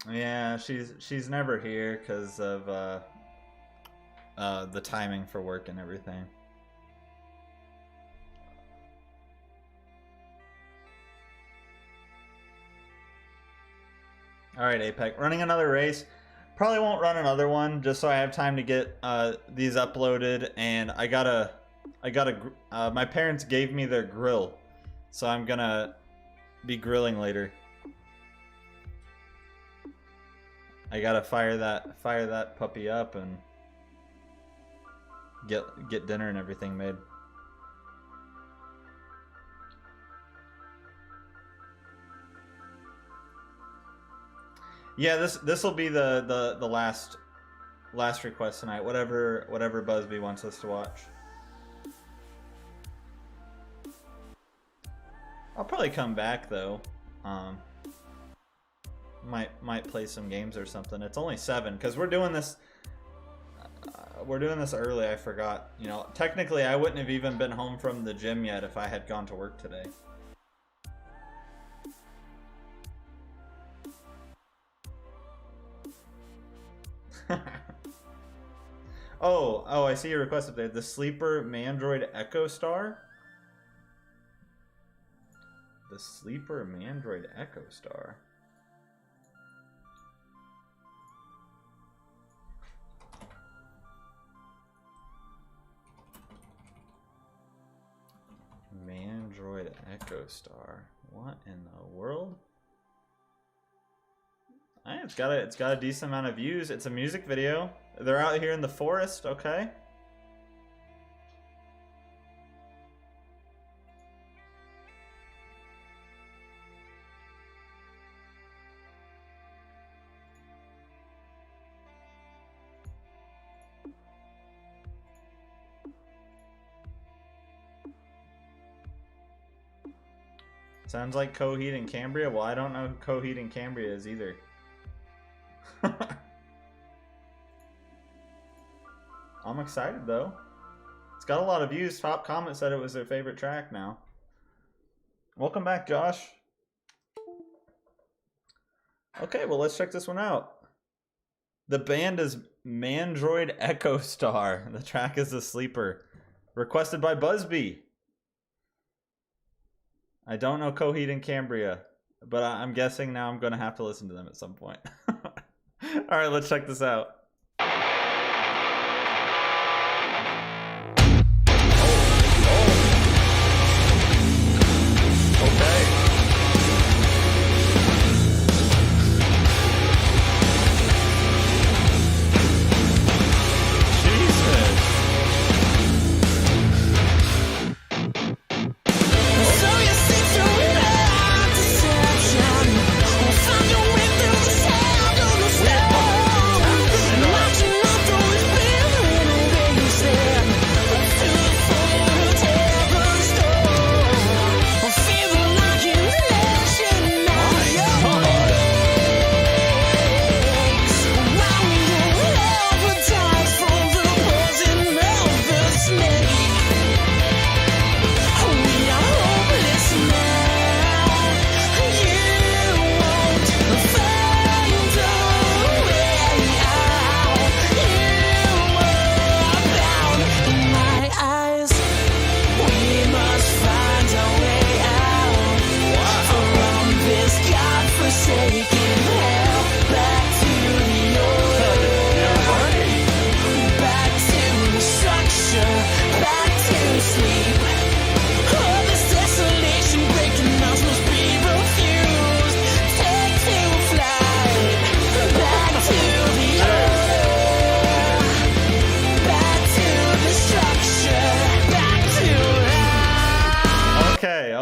Yeah, she's never here because of the timing for work and everything. All right, Apex, running another race. Probably won't run another one just so I have time to get these uploaded. And I gotta, my parents gave me their grill, so I'm gonna be grilling later. I gotta fire that puppy up and get dinner and everything made. Yeah, this will be the last request tonight. Whatever Busby wants us to watch. I'll probably come back though. Might play some games or something. It's only 7 because we're doing this. We're doing this early. I forgot. You know, technically I wouldn't have even been home from the gym yet if I had gone to work today. oh, I see your request up there. The Sleeper Mandroid Echo Star. The Sleeper Mandroid Echo Star. Mandroid Echo Star. What in the world? It's got a decent amount of views. It's a music video. They're out here in the forest, okay? Sounds like Coheed and Cambria. Well, I don't know who Coheed and Cambria is either. I'm excited though. It's got a lot of views. Top comment said it was their favorite track now. Welcome back, Josh. Okay, well, let's check this one out. The band is Mandroid Echo Star. The track is The Sleeper. Requested by Busby. I don't know Coheed and Cambria, but I'm guessing now I'm going to have to listen to them at some point. All right, let's check this out.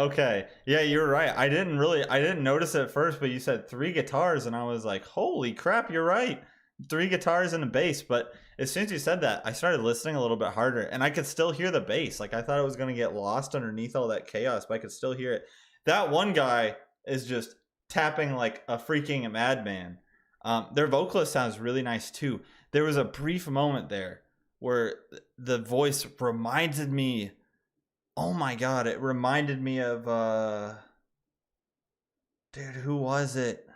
Okay. Yeah, you're right. I didn't notice it at first, but you said 3 guitars and I was like, holy crap, you're right. 3 guitars and a bass. But as soon as you said that, I started listening a little bit harder and I could still hear the bass. Like I thought it was going to get lost underneath all that chaos, but I could still hear it. That one guy is just tapping like a freaking madman. Their vocalist sounds really nice too. There was a brief moment there where the voice reminded me, oh my god, it reminded me of dude, who was it?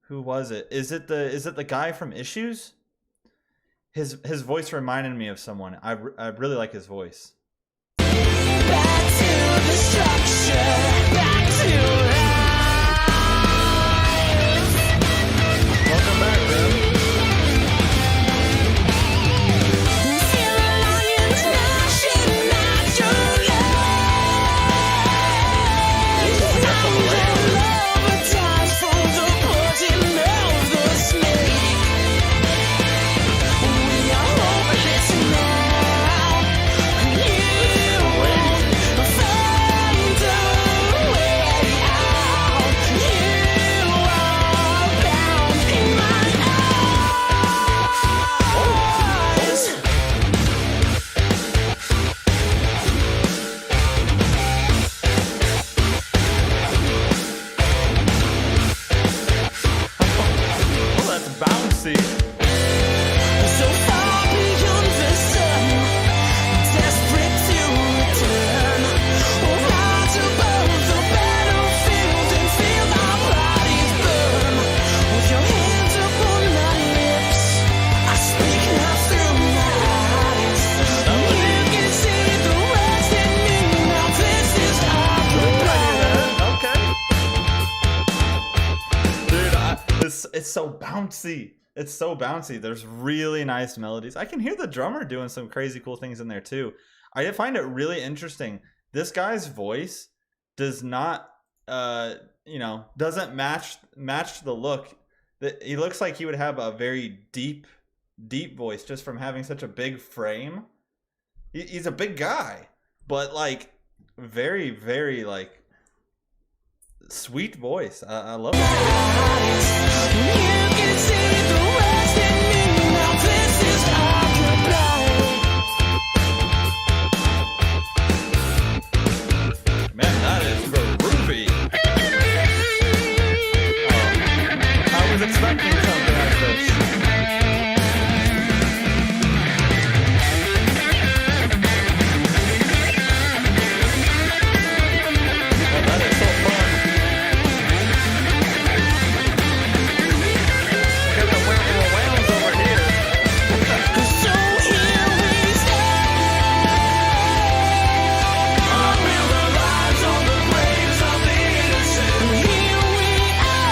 Is it the guy from Issues? his voice reminded me of someone. I really like his voice. Back to the structure, back to life. Welcome back, man. Feel the lions gnashing at your life. Under ties from the poison of the snake. We are hopeless now. You won't find a way out. You are bound in my eyes. Oh, that's bouncy. So far beyond the sun, desperate to return. Rise above the battlefield and feel our bodies burn. With your hands upon my lips, I speak now through my eyes. You can see the rest in me. Now this is occupied. Okay. Dude, it's so bouncy. It's so bouncy. There's really nice melodies. I can hear the drummer doing some crazy cool things in there too. I find it really interesting. This guy's voice does not, doesn't match the look. He looks like he would have a very deep voice just from having such a big frame. He's a big guy, but like very, very like sweet voice. I love it. You can see the rest in me. Now this is occupied. Man, that is groovy. I was expecting something like this. Oh, that is so fun. Get the whales over here. So here we stand. Build our lives on the graves of the innocent. Here we are.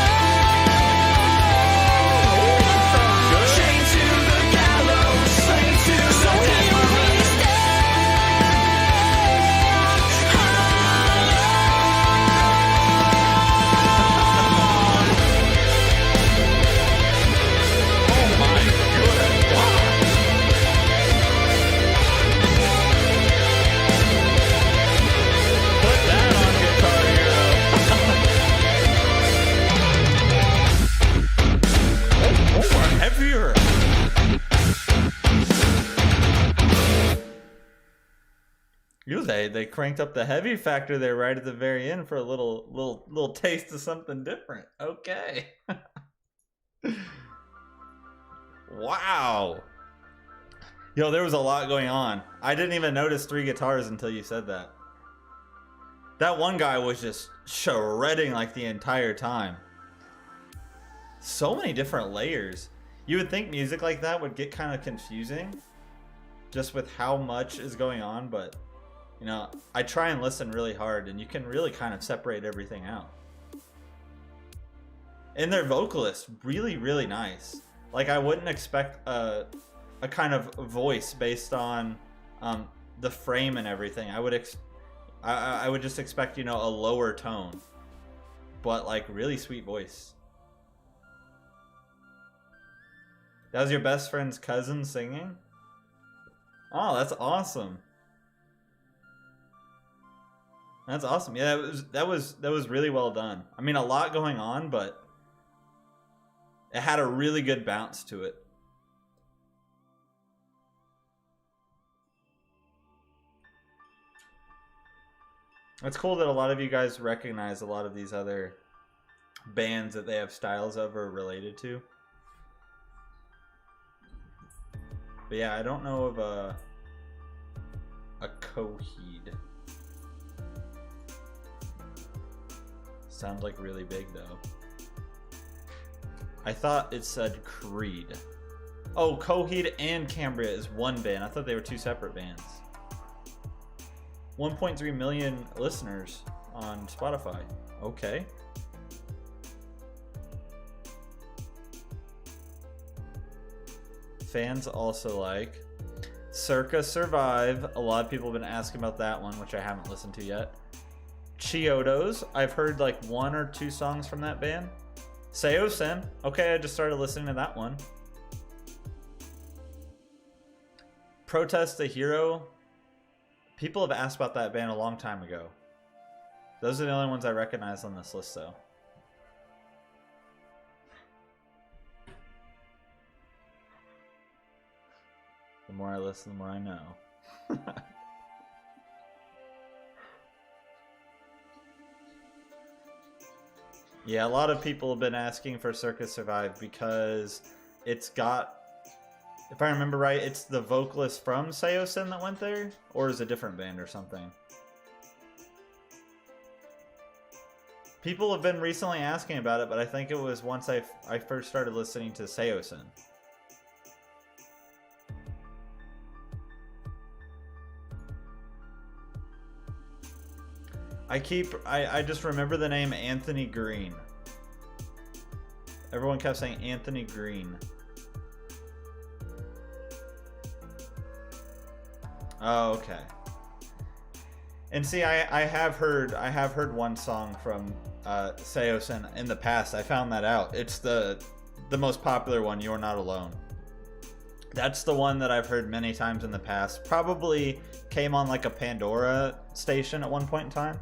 Chained to the gallows, slain to so here we Oh my good God. Put that on Guitar Hero. Oh, more heavier. They cranked up the heavy factor there right at the very end for a little taste of something different. Okay. Wow. Yo, there was a lot going on. I didn't even notice 3 guitars until you said that. That one guy was just shredding like the entire time. So many different layers. You would think music like that would get kind of confusing just with how much is going on, but you know, I try and listen really hard and you can really kind of separate everything out. And their vocalist, really, really nice. Like I wouldn't expect a kind of voice based on the frame and everything. I would just expect, you know, a lower tone, but like really sweet voice. That was your best friend's cousin singing? Oh, that's awesome. That's awesome. Yeah, that was really well done. I mean, a lot going on, but it had a really good bounce to it. It's cool that a lot of you guys recognize a lot of these other bands that they have styles of or related to. But yeah, I don't know of a Coheed. Sounds like really big though. I thought it said Creed. Oh, Coheed and Cambria is one band. I thought they were two separate bands. 1.3 million listeners on Spotify. Okay. Fans also like Circa Survive. A lot of people have been asking about that one, which I haven't listened to yet. Chiodos. I've heard like 1 or 2 songs from that band. Seosin. Okay, I just started listening to that one. Protest the Hero. People have asked about that band a long time ago. Those are the only ones I recognize on this list, though. The more I listen, the more I know. Yeah, a lot of people have been asking for Circa Survive because it's got, if I remember right, it's the vocalist from Seosin that went there? Or is it a different band or something? People have been recently asking about it, but I think it was once I first started listening to Seosin. I just remember the name Anthony Green. Everyone kept saying Anthony Green. Oh, okay. And see, I have heard one song from Seosin in the past. I found that out. It's the most popular one, You're Not Alone. That's the one that I've heard many times in the past. Probably came on like a Pandora station at one point in time.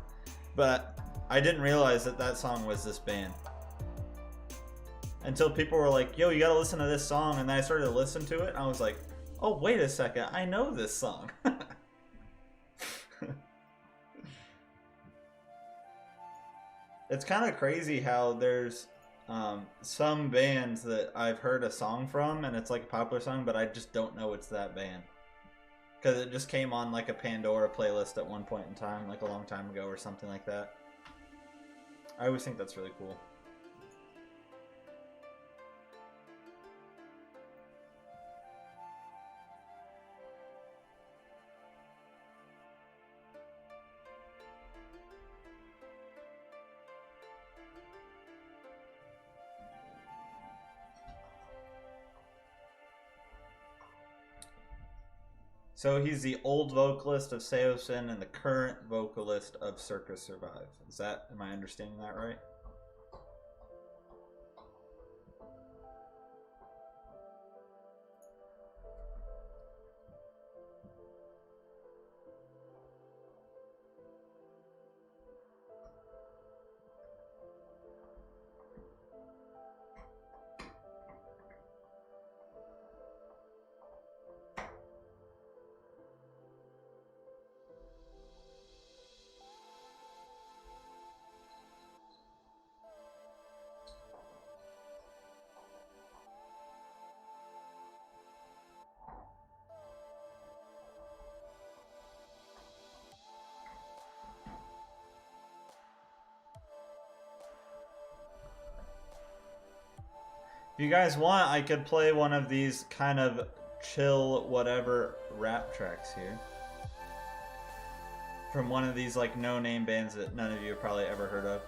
But I didn't realize that that song was this band. Until people were like, yo, you gotta listen to this song. And then I started to listen to it. And I was like, oh, wait a second. I know this song. It's kind of crazy how there's some bands that I've heard a song from. And it's like a popular song. But I just don't know it's that band. Because it just came on like a Pandora playlist at one point in time, like a long time ago or something like that. I always think that's really cool. So he's the old vocalist of Seosin and the current vocalist of Circa Survive. Am I understanding that right? If you guys want, I could play one of these kind of chill whatever rap tracks here. From one of these like no-name bands that none of you have probably ever heard of.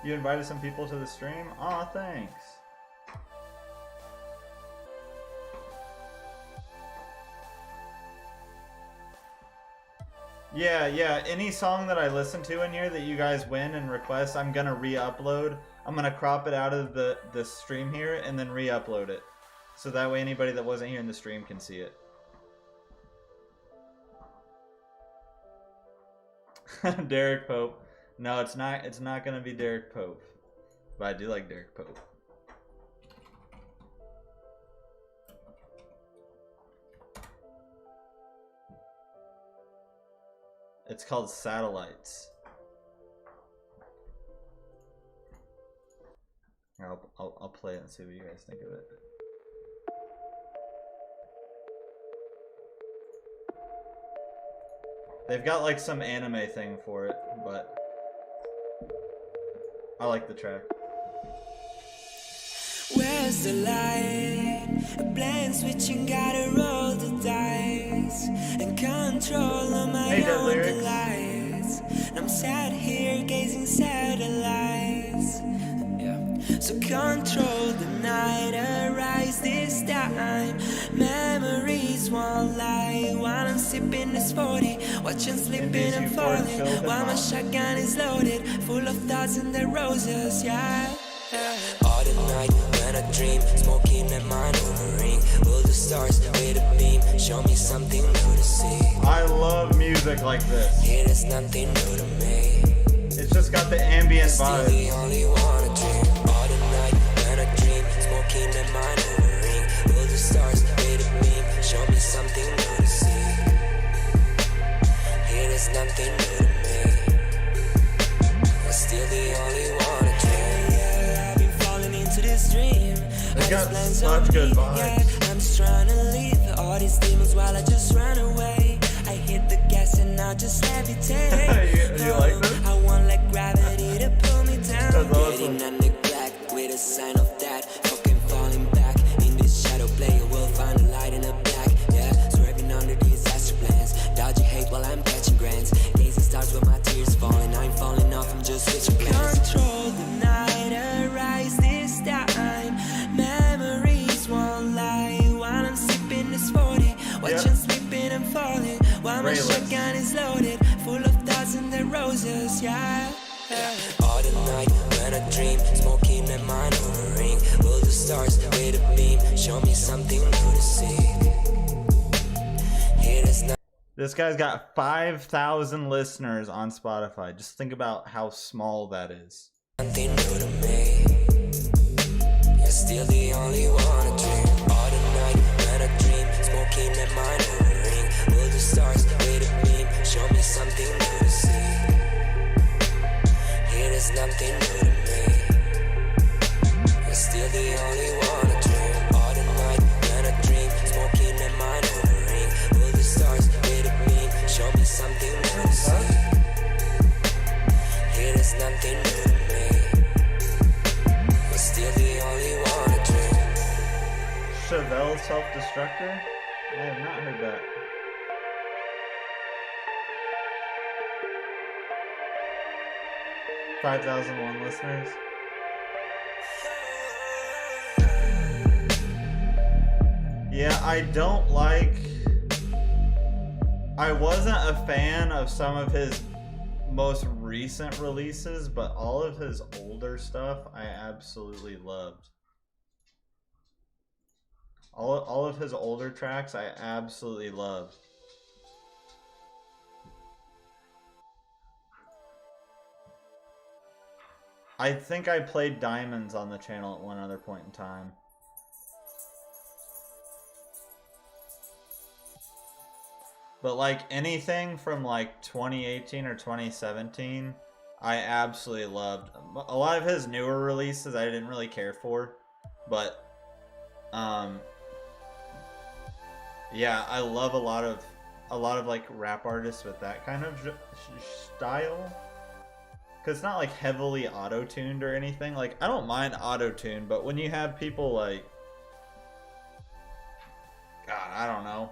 You invited some people to the stream? Aw, thanks. Yeah, any song that I listen to in here that you guys win and request, I'm gonna re-upload. I'm gonna crop it out of the stream here and then re-upload it. So that way anybody that wasn't here in the stream can see it. Derek Pope. No, it's not gonna be Derek Pope. But I do like Derek Pope. It's called Satellites. I'll play it and see what you guys think of it. They've got like some anime thing for it, but I like the track. Well, just a light, a blank switching, gotta roll the dice and control on my Hey, Dead own Lyrics. delights. And I'm sat here gazing satellites. Yeah. So control the night, arise this time. Memories won't lie while I'm sipping this 40, watching slipping and falling. While my shotgun is loaded, full of thoughts and the roses, yeah. All the night when I dream, smoking and maneuvering. Will the stars with a beam show me something new to see? I love music like this. It is nothing new to me. It's just got the ambient Still vibe. the only one I dream. All the night when I dream, smoking and maneuvering. Will the stars with a beam show me something new to see? It is nothing new to me. I'm still the only one I dream. Yeah, I've been falling into this dream. It's got Plans such on good me, vibes. yeah. I'm just trying to leave all these demons while I just run away. I hit the gas and I'll just levitate. You like this? I want like gravity to pull me down. That's awesome. Getting under black with a sign of that. Fucking falling back in this shadow play. We'll find a light in the black. Yeah, swerving under disaster plans. Dodging hate while I'm catching grants. Gazing stars with my tears falling. I'm falling off. I'm just switching plans. Control the night, arise this time. Memories won't lie while I'm sipping this 40, watching slipping and falling. While my Rayless. shotgun is loaded, full of thoughts and the roses, yeah. All the night when I dream, smoking and maneuvering. Will the stars with a beam show me something new to see? It is not This guy's got 5,000 listeners on Spotify. Just think about how small that is. something new to me. You're still the only one I dream. All the night when I dream, smoking and maneuvering. Will the stars with a beam show me something new to see? It is nothing new to me. You're still the only one I dream. All the night when I dream, smoking and maneuvering. Will the stars with a beam show me something new to see? It is nothing new to me. You're still the only one I dream. Chevelle Self-Destructor? I have not heard that. $5,001 listeners. Yeah, I don't like... I wasn't a fan of some of his most recent releases, but all of his older stuff I absolutely loved. All of his older tracks I absolutely loved. I think I played Diamonds on the channel at one other point in time. But like anything from like 2018 or 2017, I absolutely loved. A lot of his newer releases I didn't really care for, but yeah, I love a lot of like rap artists with that kind of style. Cause it's not like heavily auto-tuned or anything. Like I don't mind auto-tune, but when you have people like, God, I don't know.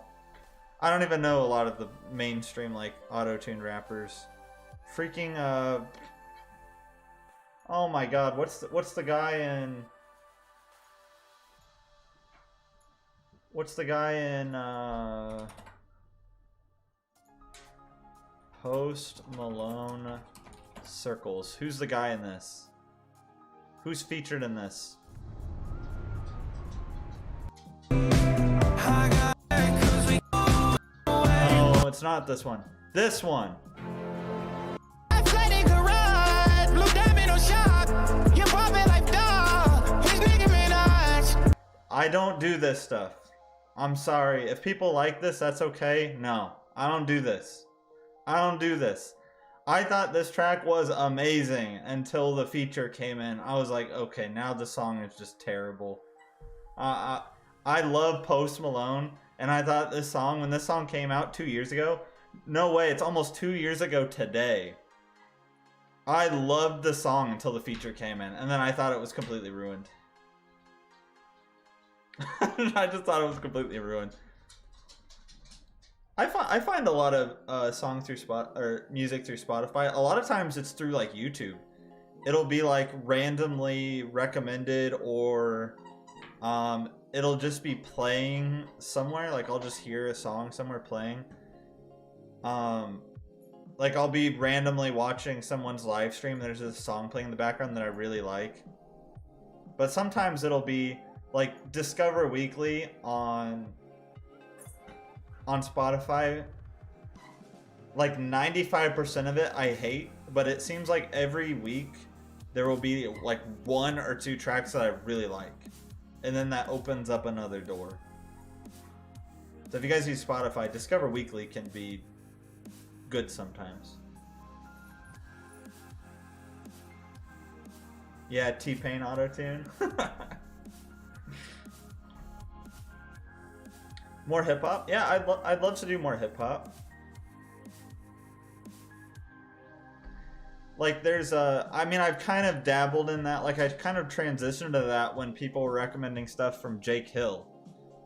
I don't even know a lot of the mainstream like auto-tuned rappers. Freaking oh my God, what's the guy in? What's the guy in Post Malone Circles? Who's the guy in this? Who's featured in this? Oh, it's not this one. This one. I don't do this stuff. I'm sorry. If people like this, that's okay. No, I don't do this. I don't do this. I thought this track was amazing until the feature came in. I was like, okay, now the song is just terrible. I love Post Malone, and I thought this song, when this song came out 2 years ago, no way, it's almost 2 years ago today. I loved the song until the feature came in, and then I thought it was completely ruined. I just thought it was completely ruined. I find a lot of songs through music through Spotify. A lot of times it's through like YouTube. It'll be like randomly recommended, or it'll just be playing somewhere. Like I'll just hear a song somewhere playing. Like I'll be randomly watching someone's live stream. There's a song playing in the background that I really like. But sometimes it'll be like Discover Weekly on Spotify. Like 95% of it I hate, but it seems like every week there will be like 1 or 2 tracks that I really like. And then that opens up another door. So if you guys use Spotify, Discover Weekly can be good sometimes. Yeah, T-Pain auto-tune. More hip-hop? Yeah, I'd love to do more hip-hop. Like there's I mean, I've kind of dabbled in that. Like I kind of transitioned to that when people were recommending stuff from Jake Hill,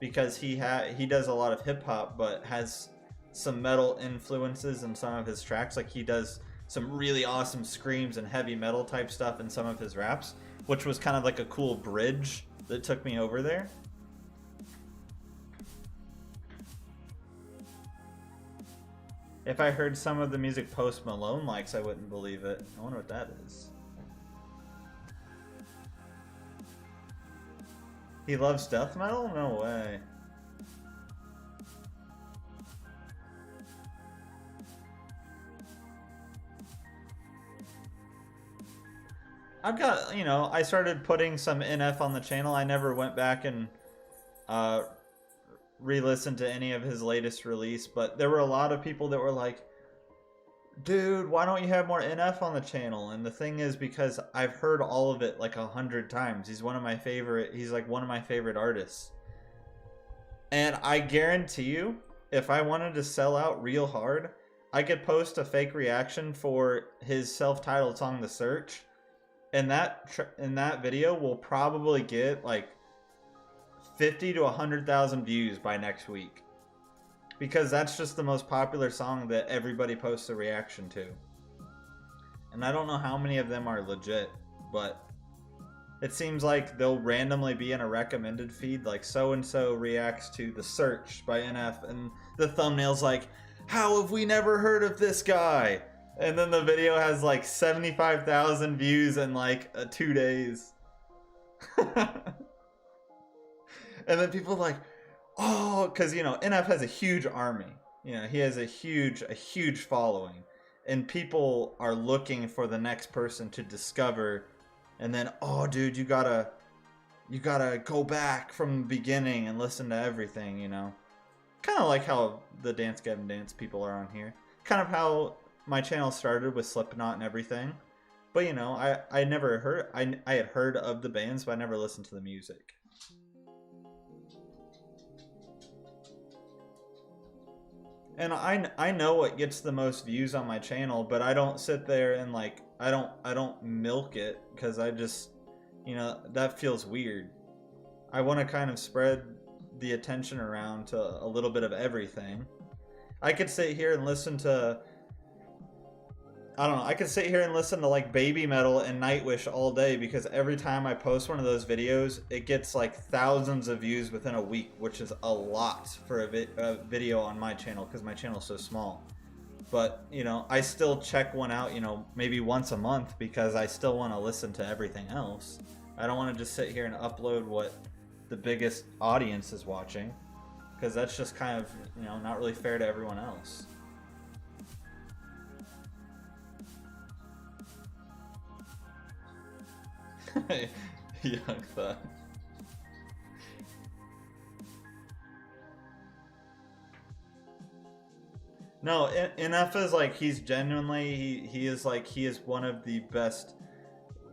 because he does a lot of hip-hop but has some metal influences in some of his tracks. Like he does some really awesome screams and heavy metal type stuff in some of his raps, which was kind of like a cool bridge that took me over there. If I heard some of the music Post Malone likes, I wouldn't believe it. I wonder what that is. He loves death metal? No way. I've got, you know, I started putting some NF on the channel. I never went back and re-listened to any of his latest release, but there were a lot of people that were like, dude, why don't you have more NF on the channel? And the thing is, because I've heard all of it like 100 times. He's like one of my favorite artists. And I guarantee you, if I wanted to sell out real hard, I could post a fake reaction for his self-titled song, The Search. And that video will probably get like 50 to 100,000 views by next week, because that's just the most popular song that everybody posts a reaction to. And I don't know how many of them are legit, but it seems like they'll randomly be in a recommended feed, like so and so reacts to The Search by NF, and the thumbnail's like, how have we never heard of this guy? And then the video has like 75,000 views in like 2 days. And then people are like, oh, because, you know, NF has a huge army. You know, he has a huge following. And people are looking for the next person to discover. And then, oh, dude, you gotta go back from the beginning and listen to everything, you know. Kind of like how the Dance Gavin Dance people are on here. Kind of how my channel started with Slipknot and everything. But, you know, I never heard, I had heard of the bands, but I never listened to the music. And I know what gets the most views on my channel, but I don't sit there and like, I don't milk it, because I just, you know, that feels weird. I want to kind of spread the attention around to a little bit of everything. I could sit here and listen to, I don't know, I could sit here and listen to like Baby Metal and Nightwish all day, because every time I post one of those videos, it gets like thousands of views within a week, which is a lot for a video on my channel, because my channel is so small. But, you know, I still check one out, you know, maybe once a month, because I still want to listen to everything else. I don't want to just sit here and upload what the biggest audience is watching, because that's just kind of, you know, not really fair to everyone else. Young Thug. No, NF is like, he's genuinely, he is like, he is one of the best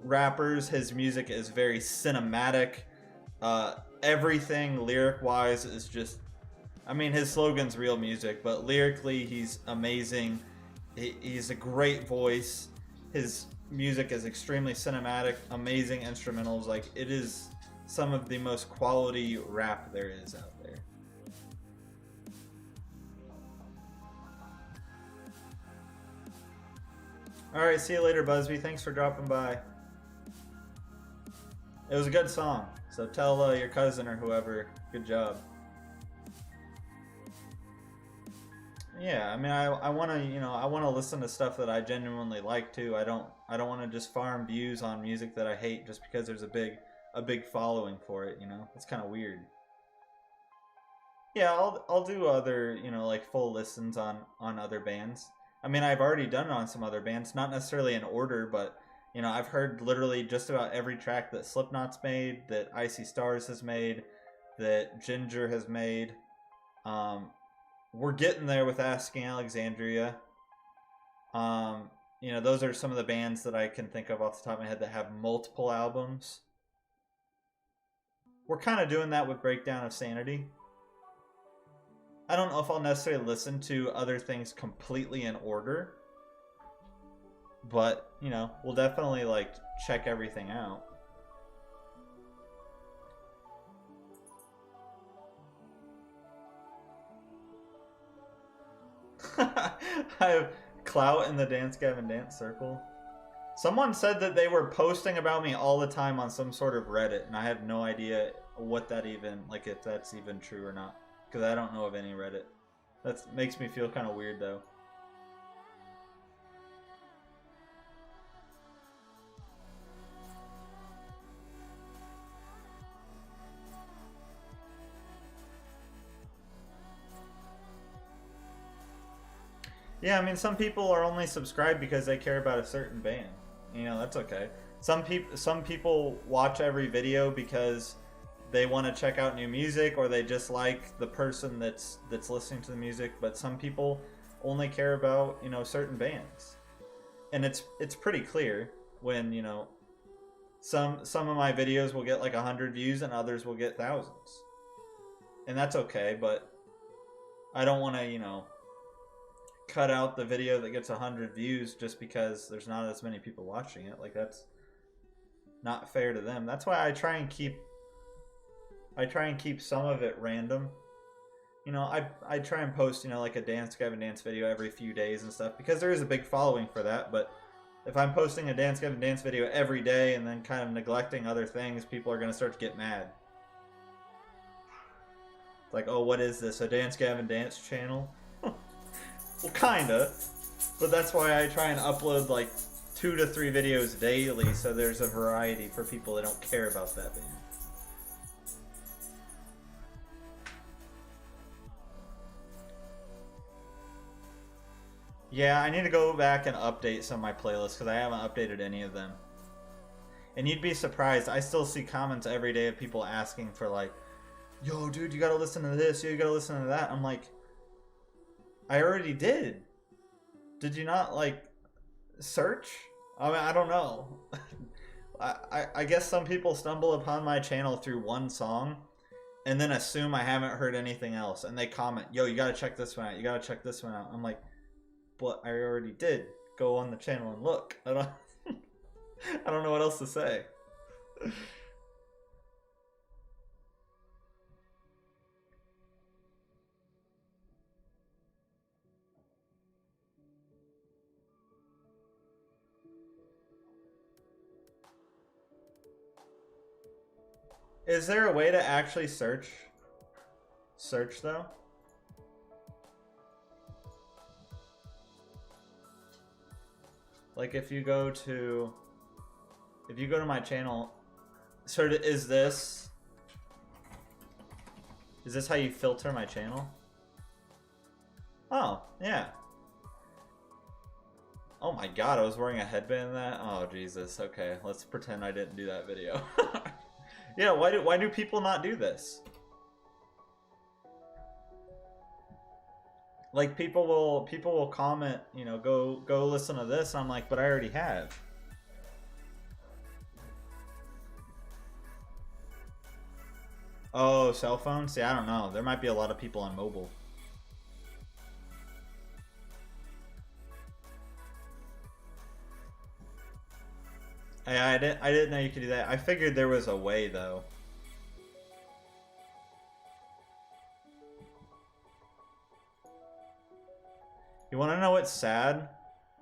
rappers. His music is very cinematic. Everything lyric wise is just, I mean, his slogan's real music, but lyrically he's amazing. He's a great voice. His music is extremely cinematic, amazing instrumentals. Like, it is some of the most quality rap there is out there. Alright, see you later, Busby. Thanks for dropping by. It was a good song, so tell your cousin or whoever, good job. Yeah, I mean, I want to, you know, I want to listen to stuff that I genuinely like too. I don't want to just farm views on music that I hate just because there's a big following for it, you know? It's kind of weird. Yeah, I'll do other, you know, like full listens on other bands. I mean, I've already done it on some other bands, not necessarily in order, but you know, I've heard literally just about every track that Slipknot's made, that Icy Stars has made, that Ginger has made. We're getting there with Asking Alexandria. You know, those are some of the bands that I can think of off the top of my head that have multiple albums. We're kind of doing that with Breakdown of Sanity. I don't know if I'll necessarily listen to other things completely in order, but, you know, we'll definitely, like, check everything out. I have clout in the Dance Gavin Dance circle. Someone said that they were posting about me all the time on some sort of Reddit, and I have no idea what that even, like, if that's even true or not. Because I don't know of any Reddit. That makes me feel kind of weird, though. Yeah, I mean, some people are only subscribed because they care about a certain band. You know, that's okay. Some people watch every video because they want to check out new music, or they just like the person that's listening to the music. But some people only care about, you know, certain bands, and it's pretty clear when, you know, some of my videos will get like 100 views and others will get thousands, and that's okay. But I don't want to, you know, cut out the video that gets 100 views just because there's not as many people watching it. Like, that's not fair to them. That's why I try and keep some of it random. You know, I try and post, you know, like a Dance Gavin Dance video every few days and stuff, because there is a big following for that. But if I'm posting a Dance Gavin Dance video every day and then kind of neglecting other things, people are going to start to get mad. It's like, oh, what is this, a Dance Gavin Dance channel? Well, kinda, but that's why I try and upload like 2 to 3 videos daily, so there's a variety for people that don't care about that band. Yeah, I need to go back and update some of my playlists because I haven't updated any of them. And you'd be surprised, I still see comments every day of people asking for like, yo, dude, you gotta listen to this, yo, you gotta listen to that. I'm like, I already did. Did you not, like, search? I mean, I don't know. I guess some people stumble upon my channel through one song and then assume I haven't heard anything else. And they comment, yo, you gotta check this one out. You gotta check this one out. I'm like, but I already did. Go on the channel and look. I don't know what else to say. Is there a way to actually search though? Like if you go to my channel, sort of, is this how you filter my channel? Oh, yeah. Oh my god, I was wearing a headband in that? Oh Jesus, okay, let's pretend I didn't do that video. Yeah, why do people not do this? Like people will comment, you know, go listen to this, and I'm like, but I already have. Oh, cell phone? See, I don't know. There might be a lot of people on mobile. I didn't know you could do that. I figured there was a way though. You want to know what's sad?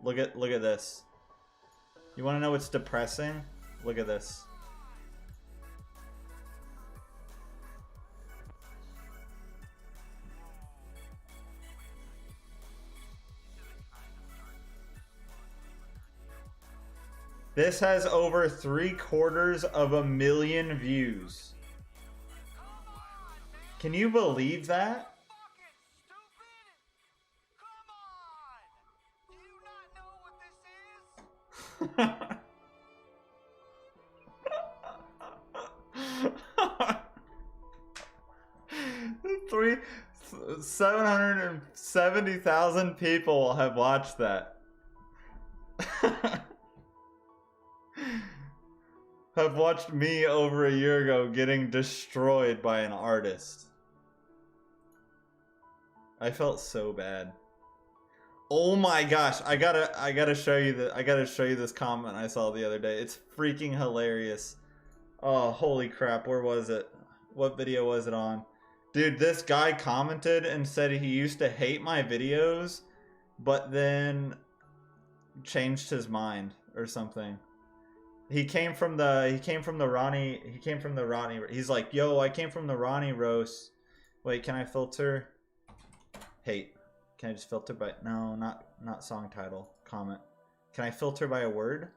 Look at this. You want to know what's depressing? Look at this. This has over 750,000 views. Can you believe that? Three 770,000 people have watched that. Have watched me over a year ago getting destroyed by an artist. I felt so bad. Oh my gosh, I gotta show you this comment I saw the other day. It's freaking hilarious. Oh, holy crap, where was it? What video was it on? Dude, this guy commented and said he used to hate my videos, but then changed his mind or something. He came from the Ronnie, he's like, yo, I came from the Ronnie roast. Wait, can I filter? Hate. Can I just filter by, no, not song title, comment. Can I filter by a word?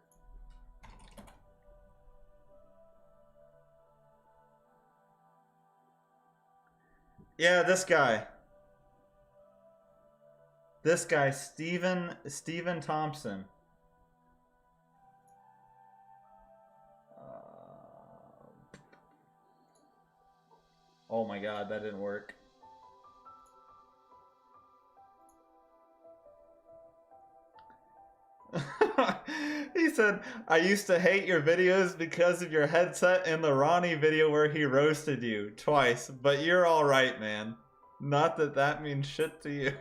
Yeah, this guy, Steven Thompson. Oh my god, that didn't work. He said, I used to hate your videos because of your headset in the Ronnie video where he roasted you twice, but you're alright, man. Not that that means shit to you.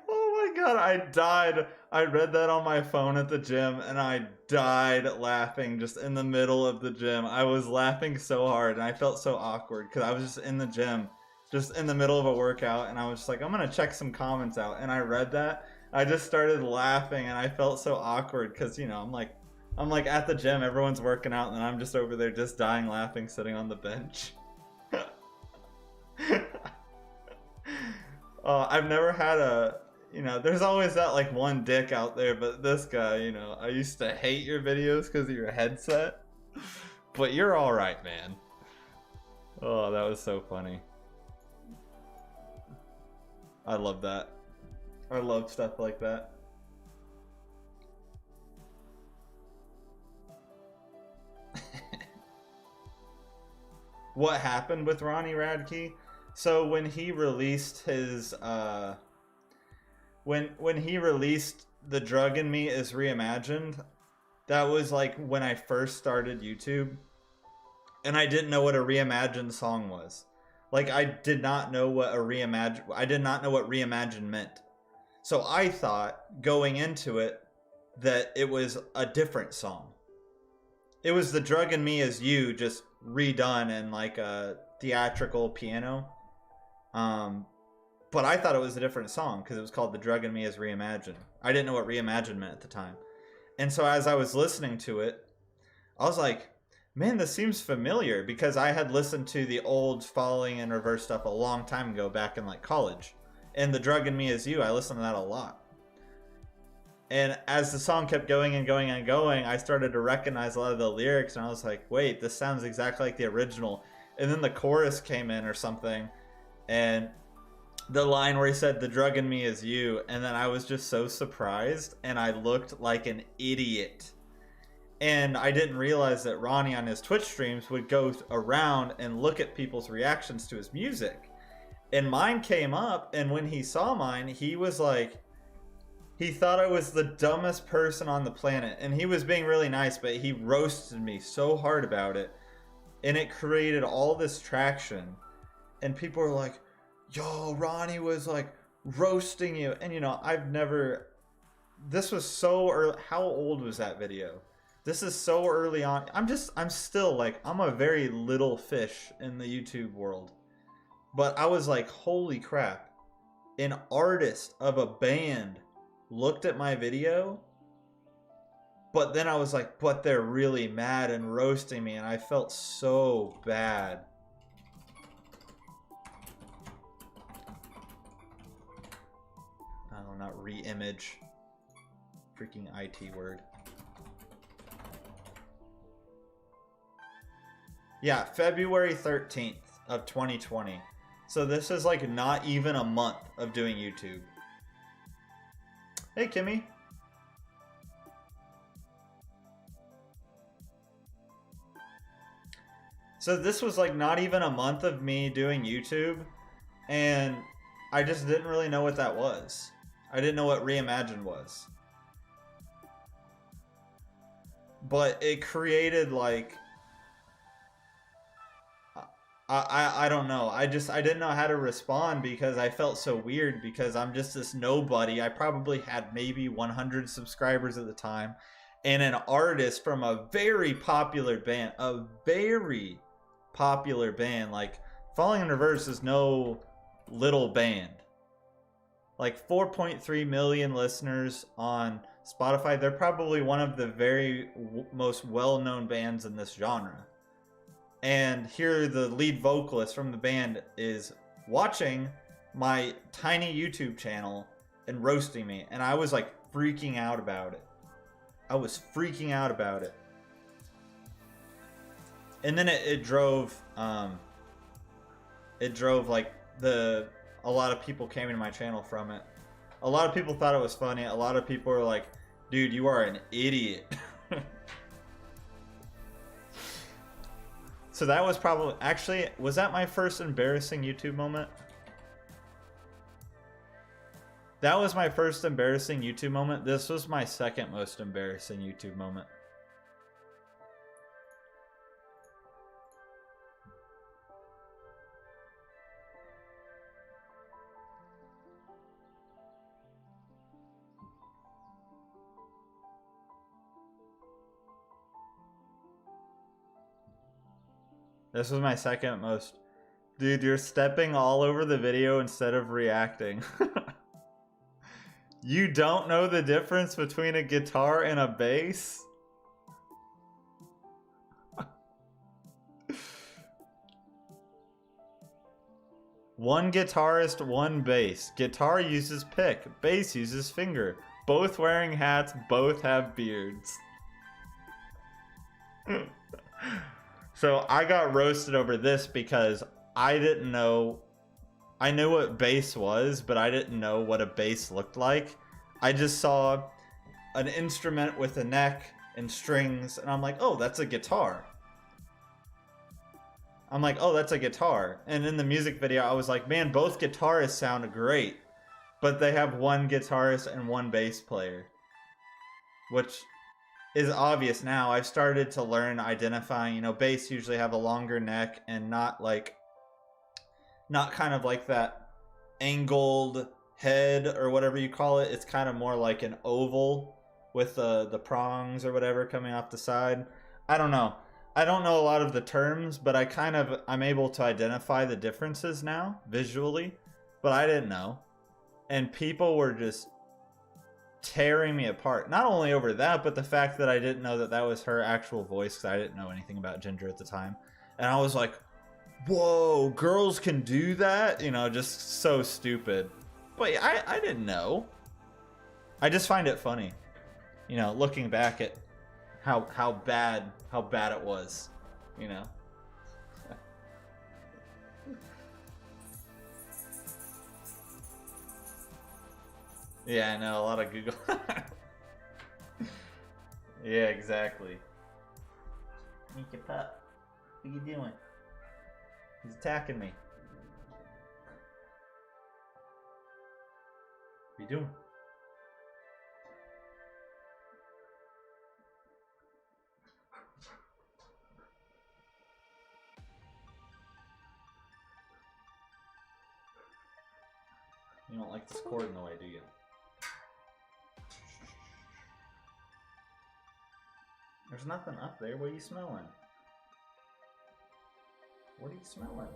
Oh my god, I died. I read that on my phone at the gym and I died laughing just in the middle of the gym. I was laughing so hard and I felt so awkward because I was just in the gym, just in the middle of a workout, and I was just like, I'm gonna check some comments out, and I read that. I just started laughing and I felt so awkward because, you know, I'm like at the gym, everyone's working out, and I'm just over there just dying laughing sitting on the bench. I've never had a, you know, there's always that like one dick out there, but this guy, you know, I used to hate your videos because of your headset, but you're alright, man. Oh, that was so funny. I love that. I love stuff like that. What happened with Ronnie Radke? So when he released his when he released The Drug in Me is Reimagined, that was like when I first started YouTube, and I didn't know what a reimagined song was. Like, I did not know what reimagine meant. So I thought going into it that it was a different song. It was The Drug in Me Is You, just redone in like a theatrical piano. But I thought it was a different song because it was called The Drug in Me Is Reimagined. I didn't know what reimagine meant at the time. And so as I was listening to it, I was like, man, this seems familiar, because I had listened to the old Falling in Reverse stuff a long time ago, back in like college. And The Drug in Me Is You, I listened to that a lot. And as the song kept going and going and going, I started to recognize a lot of the lyrics, and I was like, wait, this sounds exactly like the original. And then the chorus came in or something, and the line where he said, the drug in me is you, and then I was just so surprised, and I looked like an idiot. And I didn't realize that Ronnie on his Twitch streams would go around and look at people's reactions to his music. And mine came up, and when he saw mine, he was like, he thought I was the dumbest person on the planet. And he was being really nice, but he roasted me so hard about it. And it created all this traction. And people were like, yo, Ronnie was like roasting you. And you know, I've never, this was so early. How old was that video? This is so early on. I'm still like, I'm a very little fish in the YouTube world. But I was like, holy crap. An artist of a band looked at my video, but then I was like, but they're really mad and roasting me, and I felt so bad. Oh, not re-image. Freaking IT word. Yeah, February 13th of 2020. So this is like not even a month of doing YouTube. Hey, Kimmy. So this was like not even a month of me doing YouTube, and I just didn't really know what that was. I didn't know what Reimagined was. But it created like I don't know. I didn't know how to respond because I felt so weird because I'm just this nobody. I probably had maybe 100 subscribers at the time, and an artist from a very popular band, like Falling in Reverse is no little band. Like 4.3 million listeners on Spotify. They're probably one of the very most well-known bands in this genre. And here the lead vocalist from the band is watching my tiny YouTube channel and roasting me. And I was like freaking out about it. I was freaking out about it. And then it drove like a lot of people came into my channel from it. A lot of people thought it was funny. A lot of people were like, dude, you are an idiot. So that was probably, actually, was that my first embarrassing YouTube moment? That was my first embarrassing YouTube moment. This was my second most embarrassing YouTube moment. This was my second most. Dude, you're stepping all over the video instead of reacting. You don't know the difference between a guitar and a bass? One guitarist, one bass. Guitar uses pick, bass uses finger. Both wearing hats, both have beards. So I got roasted over this because I didn't know. I knew what bass was, but I didn't know what a bass looked like. I just saw an instrument with a neck and strings, and I'm like, oh, that's a guitar. I'm like, oh, that's a guitar. And in the music video, I was like, man, both guitarists sound great, but they have one guitarist and one bass player, which is obvious now. I've started to learn identifying, bass usually have a longer neck and not kind of like that angled head or whatever you call it. It's kind of more like an oval with the prongs or whatever coming off the side. I don't know. I don't know a lot of the terms, but I'm able to identify the differences now visually, but I didn't know. And people were just tearing me apart. Not only over that, but the fact that I didn't know that was her actual voice, because I didn't know anything about Ginger at the time. And I was like, whoa, girls can do that? Just so stupid. But I didn't know. I just find it funny, looking back at how bad it was, Yeah, I know, a lot of Google. Yeah, exactly. Sneaky pup. What are you doing? He's attacking me. What are you doing? You don't like this cord in the way, do you? There's nothing up there. What are you smelling? What are you smelling?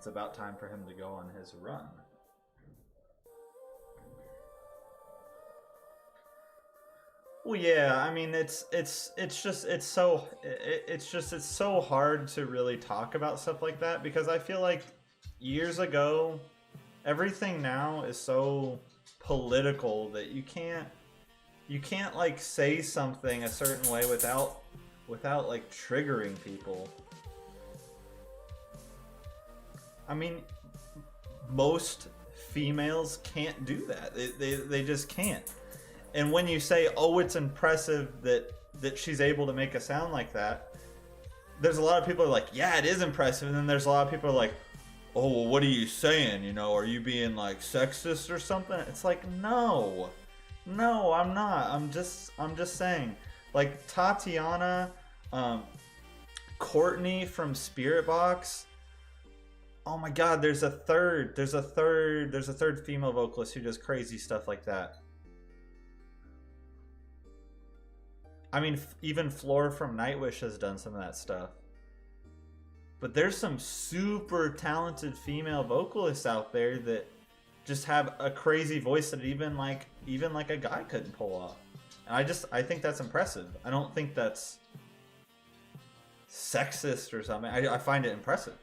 It's about time for him to go on his run. Well, yeah, I mean, it's so hard to really talk about stuff like that because I feel like years ago, everything now is so political that you can't like say something a certain way without like triggering people. I mean, most females can't do that. They just can't. And when you say, "Oh, it's impressive that she's able to make a sound like that," there's a lot of people who are like, "Yeah, it is impressive." And then there's a lot of people who are like, "Oh, well, what are you saying? You know, are you being like sexist or something?" It's like, no, I'm not. I'm just saying, like Tatiana, Courtney from Spirit Box. Oh my God, there's a third female vocalist who does crazy stuff like that. I mean, even Floor from Nightwish has done some of that stuff. But there's some super talented female vocalists out there that just have a crazy voice that even like a guy couldn't pull off. And I think that's impressive. I don't think that's sexist or something. I find it impressive.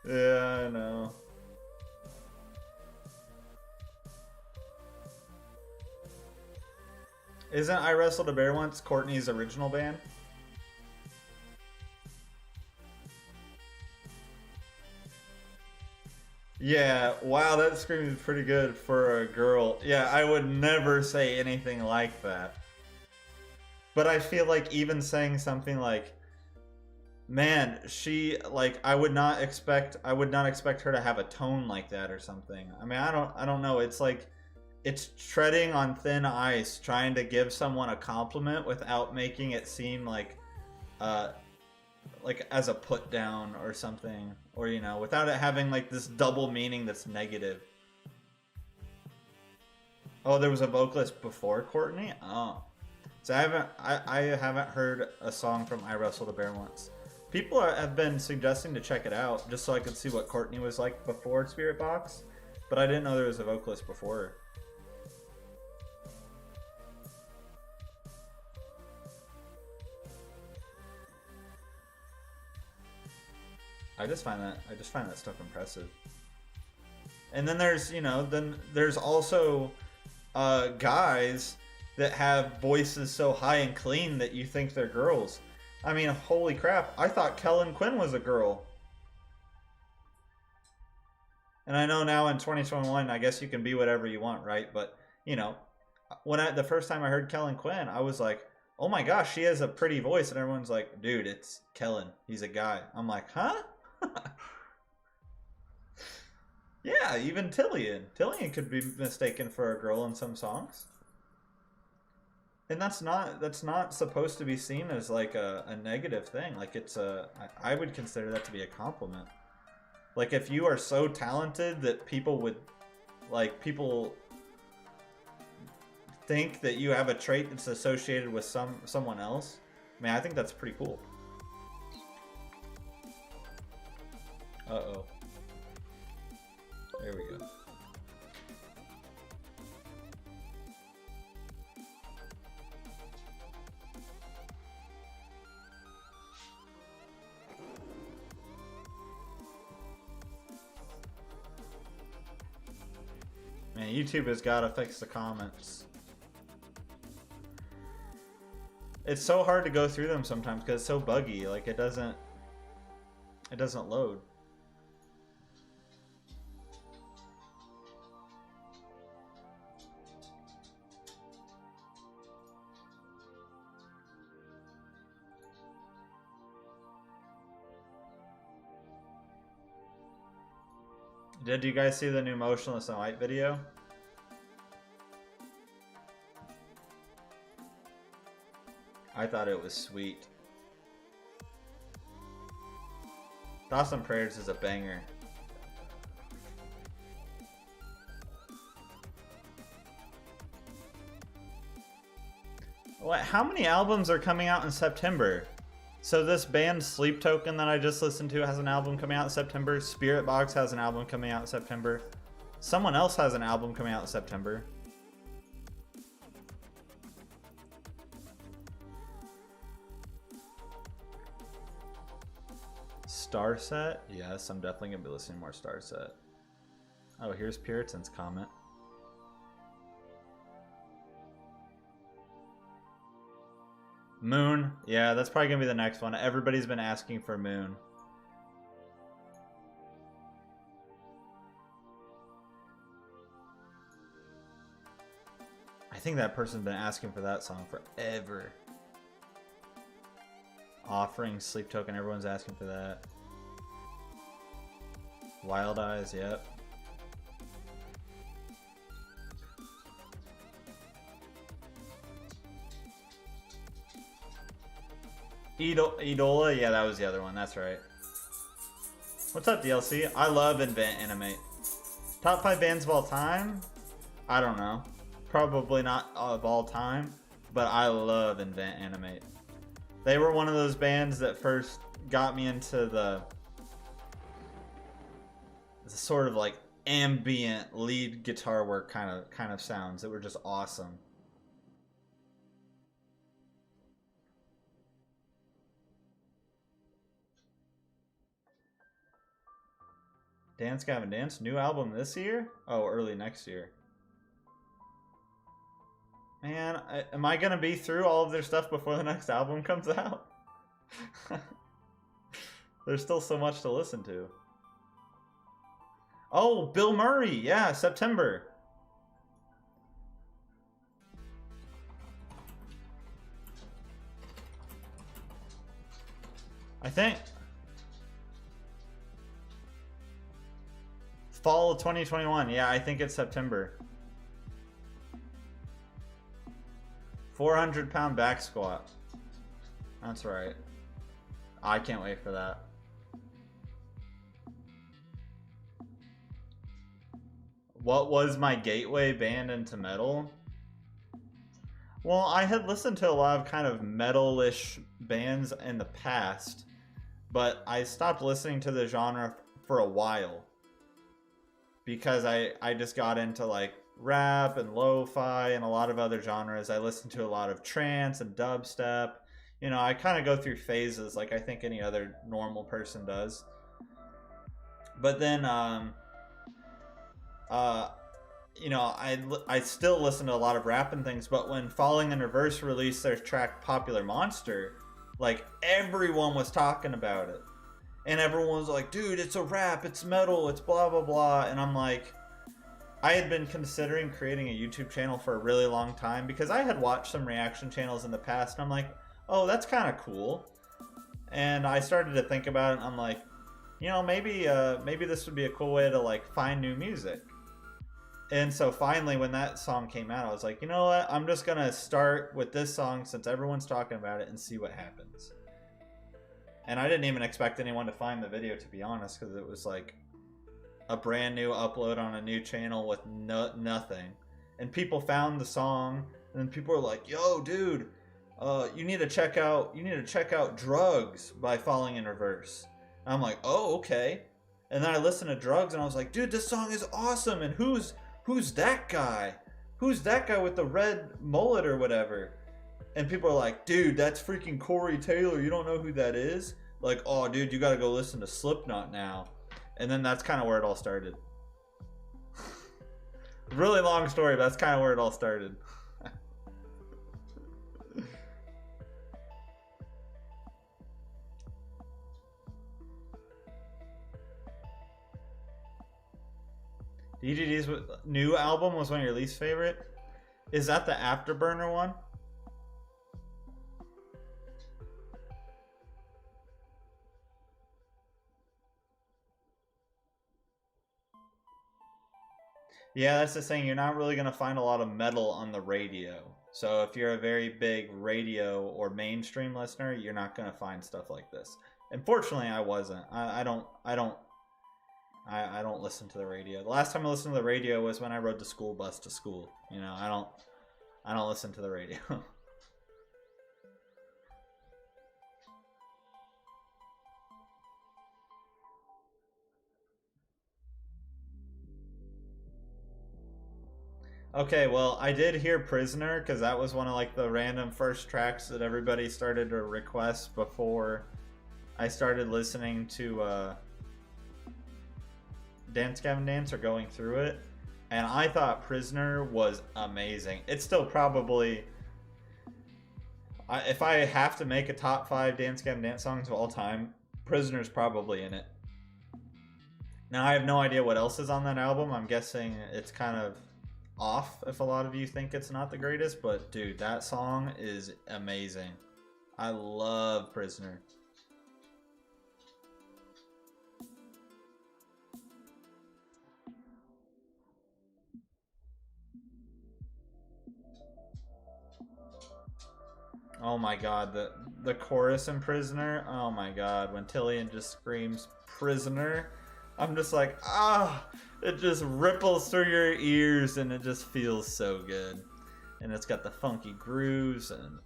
Yeah, I know. Isn't I Wrestled a Bear Once Courtney's original band? Yeah, wow, that scream is pretty good for a girl. Yeah, I would never say anything like that. But I feel like even saying something like, man, she like I would not expect her to have a tone like that or something. I mean, I don't know. It's like it's treading on thin ice trying to give someone a compliment without making it seem like as a put down or something, or you know, without it having like this double meaning that's negative. Oh, there was a vocalist before Courtney? Oh. So I haven't heard a song from I Wrestled a Bear Once. People have been suggesting to check it out just so I could see what Courtney was like before Spirit Box, but I didn't know there was a vocalist before her. I just find that stuff impressive. And then there's also guys that have voices so high and clean that you think they're girls. I mean, holy crap, I thought Kellen Quinn was a girl. And I know now in 2021, I guess you can be whatever you want, right? But, you know, the first time I heard Kellen Quinn, I was like, oh my gosh, she has a pretty voice. And everyone's like, dude, it's Kellen. He's a guy. I'm like, huh? Yeah, even Tillian. Tillian could be mistaken for a girl in some songs. And that's not supposed to be seen as like a negative thing. Like I would consider that to be a compliment. Like if you are so talented that people think that you have a trait that's associated with someone else, I mean, I think that's pretty cool. Uh-oh. There we go. Man, YouTube has got to fix the comments. It's so hard to go through them sometimes because it's so buggy. Like it doesn't load. Did you guys see the new Motionless in White video? I thought it was sweet. Thoughts and Prayers is a banger. What? How many albums are coming out in September? So this band Sleep Token that I just listened to has an album coming out in September. Spirit Box has an album coming out in September. Someone else has an album coming out in September. Starset? Yes, I'm definitely going to be listening to more Starset. Oh, here's Puritan's comment. Moon. Yeah, that's probably going to be the next one. Everybody's been asking for Moon. I think that person's been asking for that song forever. Offering Sleep Token, everyone's asking for that. Wild Eyes, yep. Edola, yeah, that was the other one, that's right. What's up, DLC? I love Invent Animate. Top 5 bands of all time? I don't know. Probably not of all time, but I love Invent Animate. They were one of those bands that first got me into the sort of like ambient lead guitar work kind of sounds that were just awesome. Dance Gavin Dance, new album this year? Oh, early next year. Man, am I gonna be through all of their stuff before the next album comes out? There's still so much to listen to. Oh, Bill Murray, yeah, September. I think fall of 2021. Yeah, I think it's September. 400-pound back squat. That's right. I can't wait for that. What was my gateway band into metal? Well, I had listened to a lot of kind of metal-ish bands in the past, but I stopped listening to the genre for a while because I just got into like rap and lo-fi and a lot of other genres. I listened to a lot of trance and dubstep. You know, I kind of go through phases like I think any other normal person does. But then, you know, I still listen to a lot of rap and things, but when Falling in Reverse released their track Popular Monster, like everyone was talking about it. And everyone was like, dude, it's a rap, it's metal, it's blah, blah, blah. And I'm like, I had been considering creating a YouTube channel for a really long time because I had watched some reaction channels in the past and I'm like, oh, that's kind of cool. And I started to think about it and I'm like, you know, maybe this would be a cool way to like find new music. And so finally when that song came out, I was like, you know what? I'm just going to start with this song since everyone's talking about it and see what happens. And I didn't even expect anyone to find the video, to be honest, because it was like a brand new upload on a new channel with nothing. And people found the song, and then people were like, "Yo, dude, you need to check out Drugs by Falling in Reverse." And I'm like, "Oh, okay." And then I listened to Drugs, and I was like, "Dude, this song is awesome." And who's that guy? Who's that guy with the red mullet or whatever? And people are like, dude, that's freaking Corey Taylor. You don't know who that is? Like, oh, dude, you got to go listen to Slipknot now. And then that's kind of where it all started. Really long story, but that's kind of where it all started. DGD's new album was one of your least favorite? Is that the Afterburner one? Yeah, that's the thing. You're not really going to find a lot of metal on the radio. So if you're a very big radio or mainstream listener, you're not going to find stuff like this. Unfortunately, I wasn't. I don't listen to the radio. The last time I listened to the radio was when I rode the school bus to school. You know, I don't listen to the radio. Okay, well, I did hear Prisoner because that was one of like the random first tracks that everybody started to request before I started listening to Dance Gavin Dance or going through it. And I thought Prisoner was amazing. It's still probably, if I have to make a top 5 Dance Gavin Dance songs of all time, Prisoner's probably in it. Now, I have no idea what else is on that album. I'm guessing it's kind of off if a lot of you think it's not the greatest, but dude, that song is amazing. I love Prisoner. Oh my god, the chorus in Prisoner. Oh my god, when Tillian just screams Prisoner, I'm just like, it just ripples through your ears and it just feels so good. And it's got the funky grooves and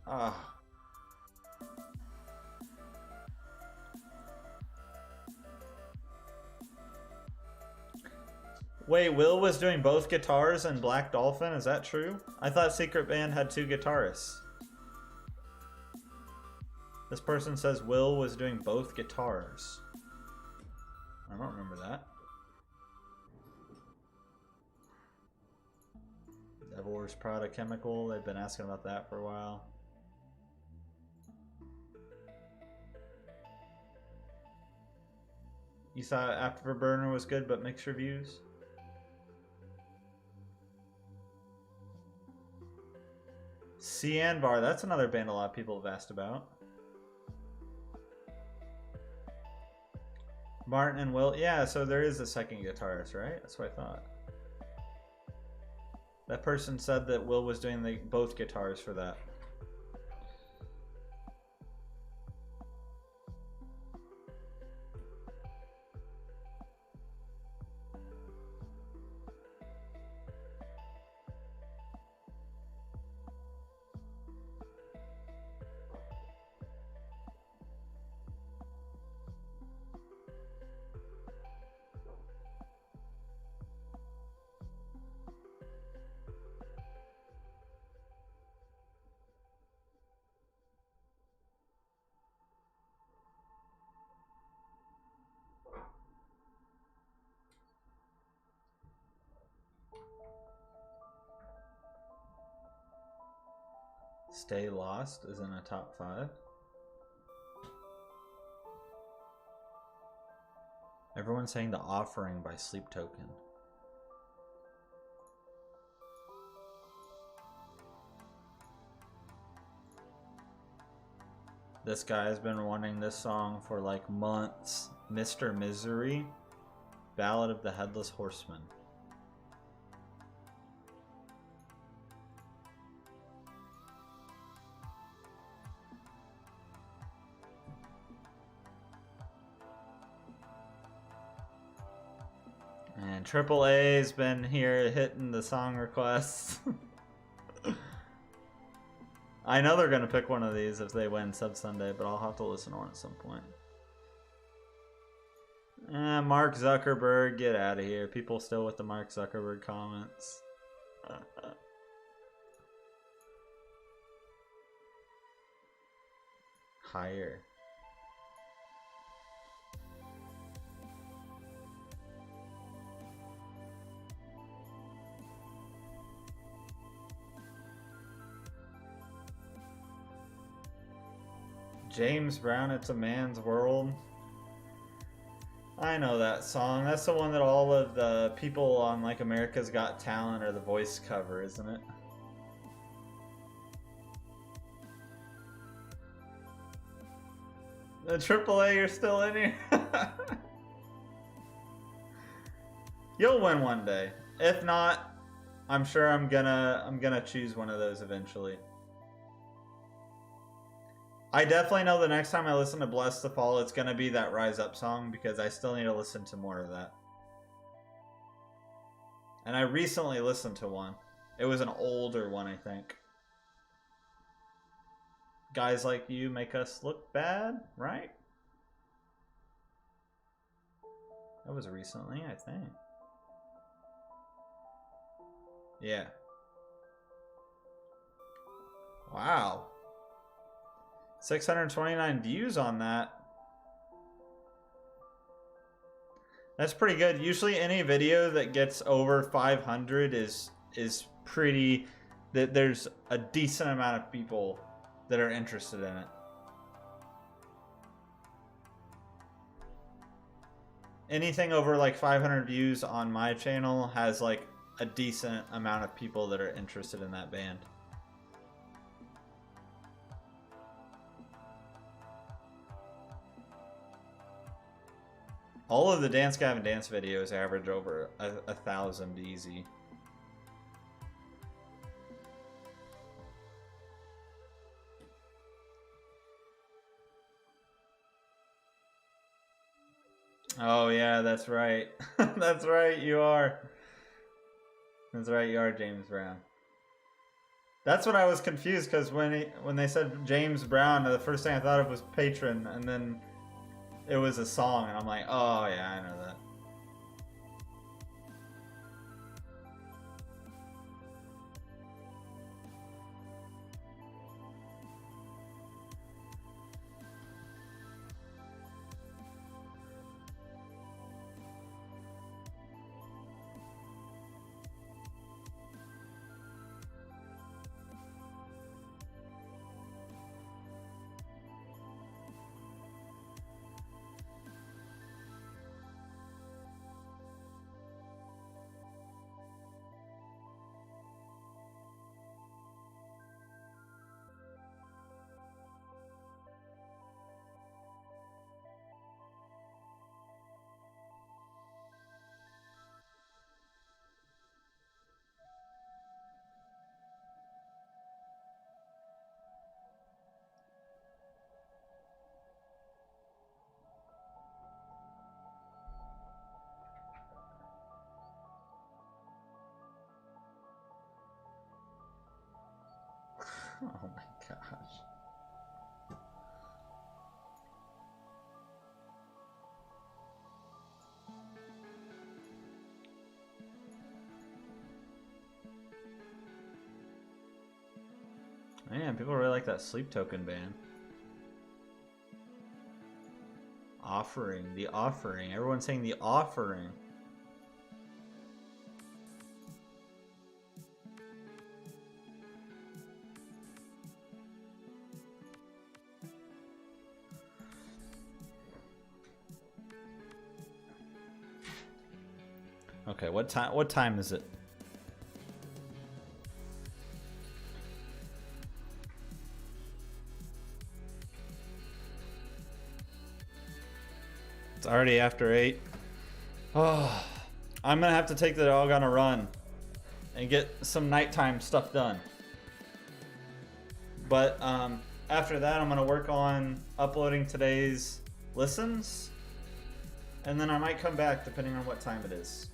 Wait, Will was doing both guitars in Black Dolphin, is that true? I thought Secret Band had 2 guitarists. This person says Will was doing both guitars. I don't remember that. Devil Wears Prada Chemical, they've been asking about that for a while. You saw Afterburner was good, but mixed reviews? Cian that's another band a lot of people have asked about. Martin and Will, yeah, so there is a second guitarist, right? That's what I thought. That person said that Will was doing both guitars for that. Stay Lost is in a top 5. Everyone's saying The Offering by Sleep Token. This guy has been wanting this song for like months. Mr. Misery, Ballad of the Headless Horseman. And AAA's been here hitting the song requests. I know they're going to pick one of these if they win Sub Sunday, but I'll have to listen to one at some point. Mark Zuckerberg, get out of here. People still with the Mark Zuckerberg comments. Higher. James Brown, It's a Man's World. I know that song. That's the one that all of the people on like America's Got Talent or The Voice cover, isn't it? The AAA, you're still in here? You'll win one day. If not, I'm sure I'm gonna choose one of those eventually. I definitely know the next time I listen to Bless the Fall, it's going to be that Rise Up song because I still need to listen to more of that. And I recently listened to one. It was an older one, I think. Guys Like You Make Us Look Bad, right? That was recently, I think. Yeah. Wow. 629 views on that. That's pretty good. Usually any video that gets over 500 is pretty, that there's a decent amount of people that are interested in it. Anything over like 500 views on my channel has like a decent amount of people that are interested in that band. All of the Dance Gavin Dance videos average over 1,000 easy. Oh yeah, that's right. That's right, you are. That's right, you are James Brown. That's when I was confused, because when they said James Brown, the first thing I thought of was Patron, and then it was a song, and I'm like, oh yeah, I know that. Oh my gosh. Man, people really like that Sleep Token band. Offering, the offering. Everyone's saying the offering. Okay, what time is it? It's already after 8. Oh, I'm gonna have to take the dog on a run and get some nighttime stuff done. But after that, I'm gonna work on uploading today's listens, and then I might come back depending on what time it is.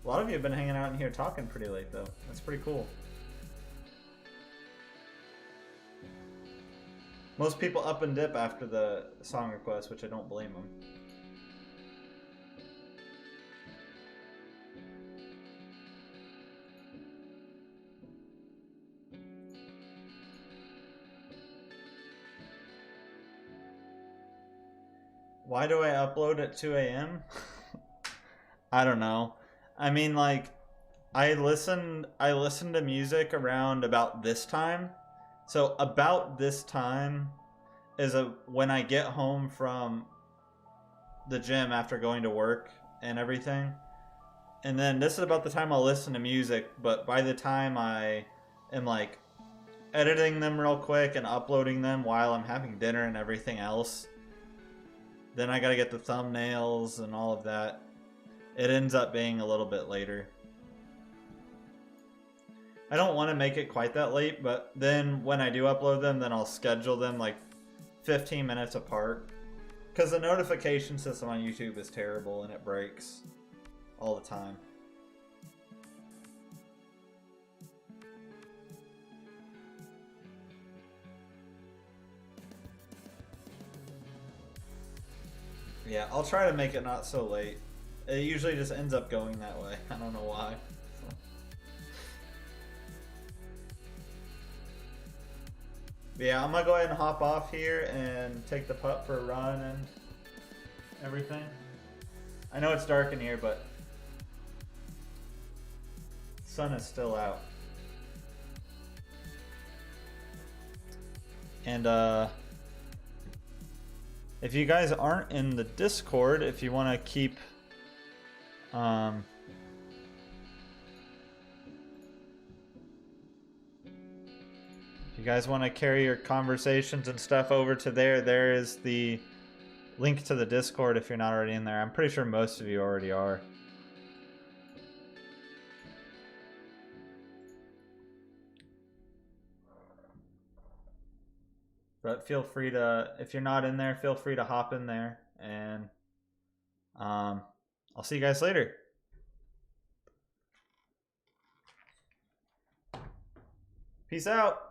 A lot of you have been hanging out in here talking pretty late, though. That's pretty cool. Most people up and dip after the song request, which I don't blame them. Why do I upload at 2 a.m.? I don't know. I mean, like, I listen to music around about this time. So about this time is when I get home from the gym after going to work and everything. And then this is about the time I'll listen to music, but by the time I am like editing them real quick and uploading them while I'm having dinner and everything else, then I gotta get the thumbnails and all of that. It ends up being a little bit later. I don't want to make it quite that late, but then when I do upload them, then I'll schedule them like 15 minutes apart. Because the notification system on YouTube is terrible and it breaks all the time. Yeah, I'll try to make it not so late. It usually just ends up going that way. I don't know why. But yeah, I'm gonna go ahead and hop off here and take the pup for a run and everything. I know it's dark in here, but the sun is still out. And if you guys aren't in the Discord, if you want to keep if you guys want to carry your conversations and stuff over to there is the link to the Discord if you're not already in there. I'm pretty sure most of you already are. But feel free to, if you're not in there, feel free to hop in there. And I'll see you guys later. Peace out.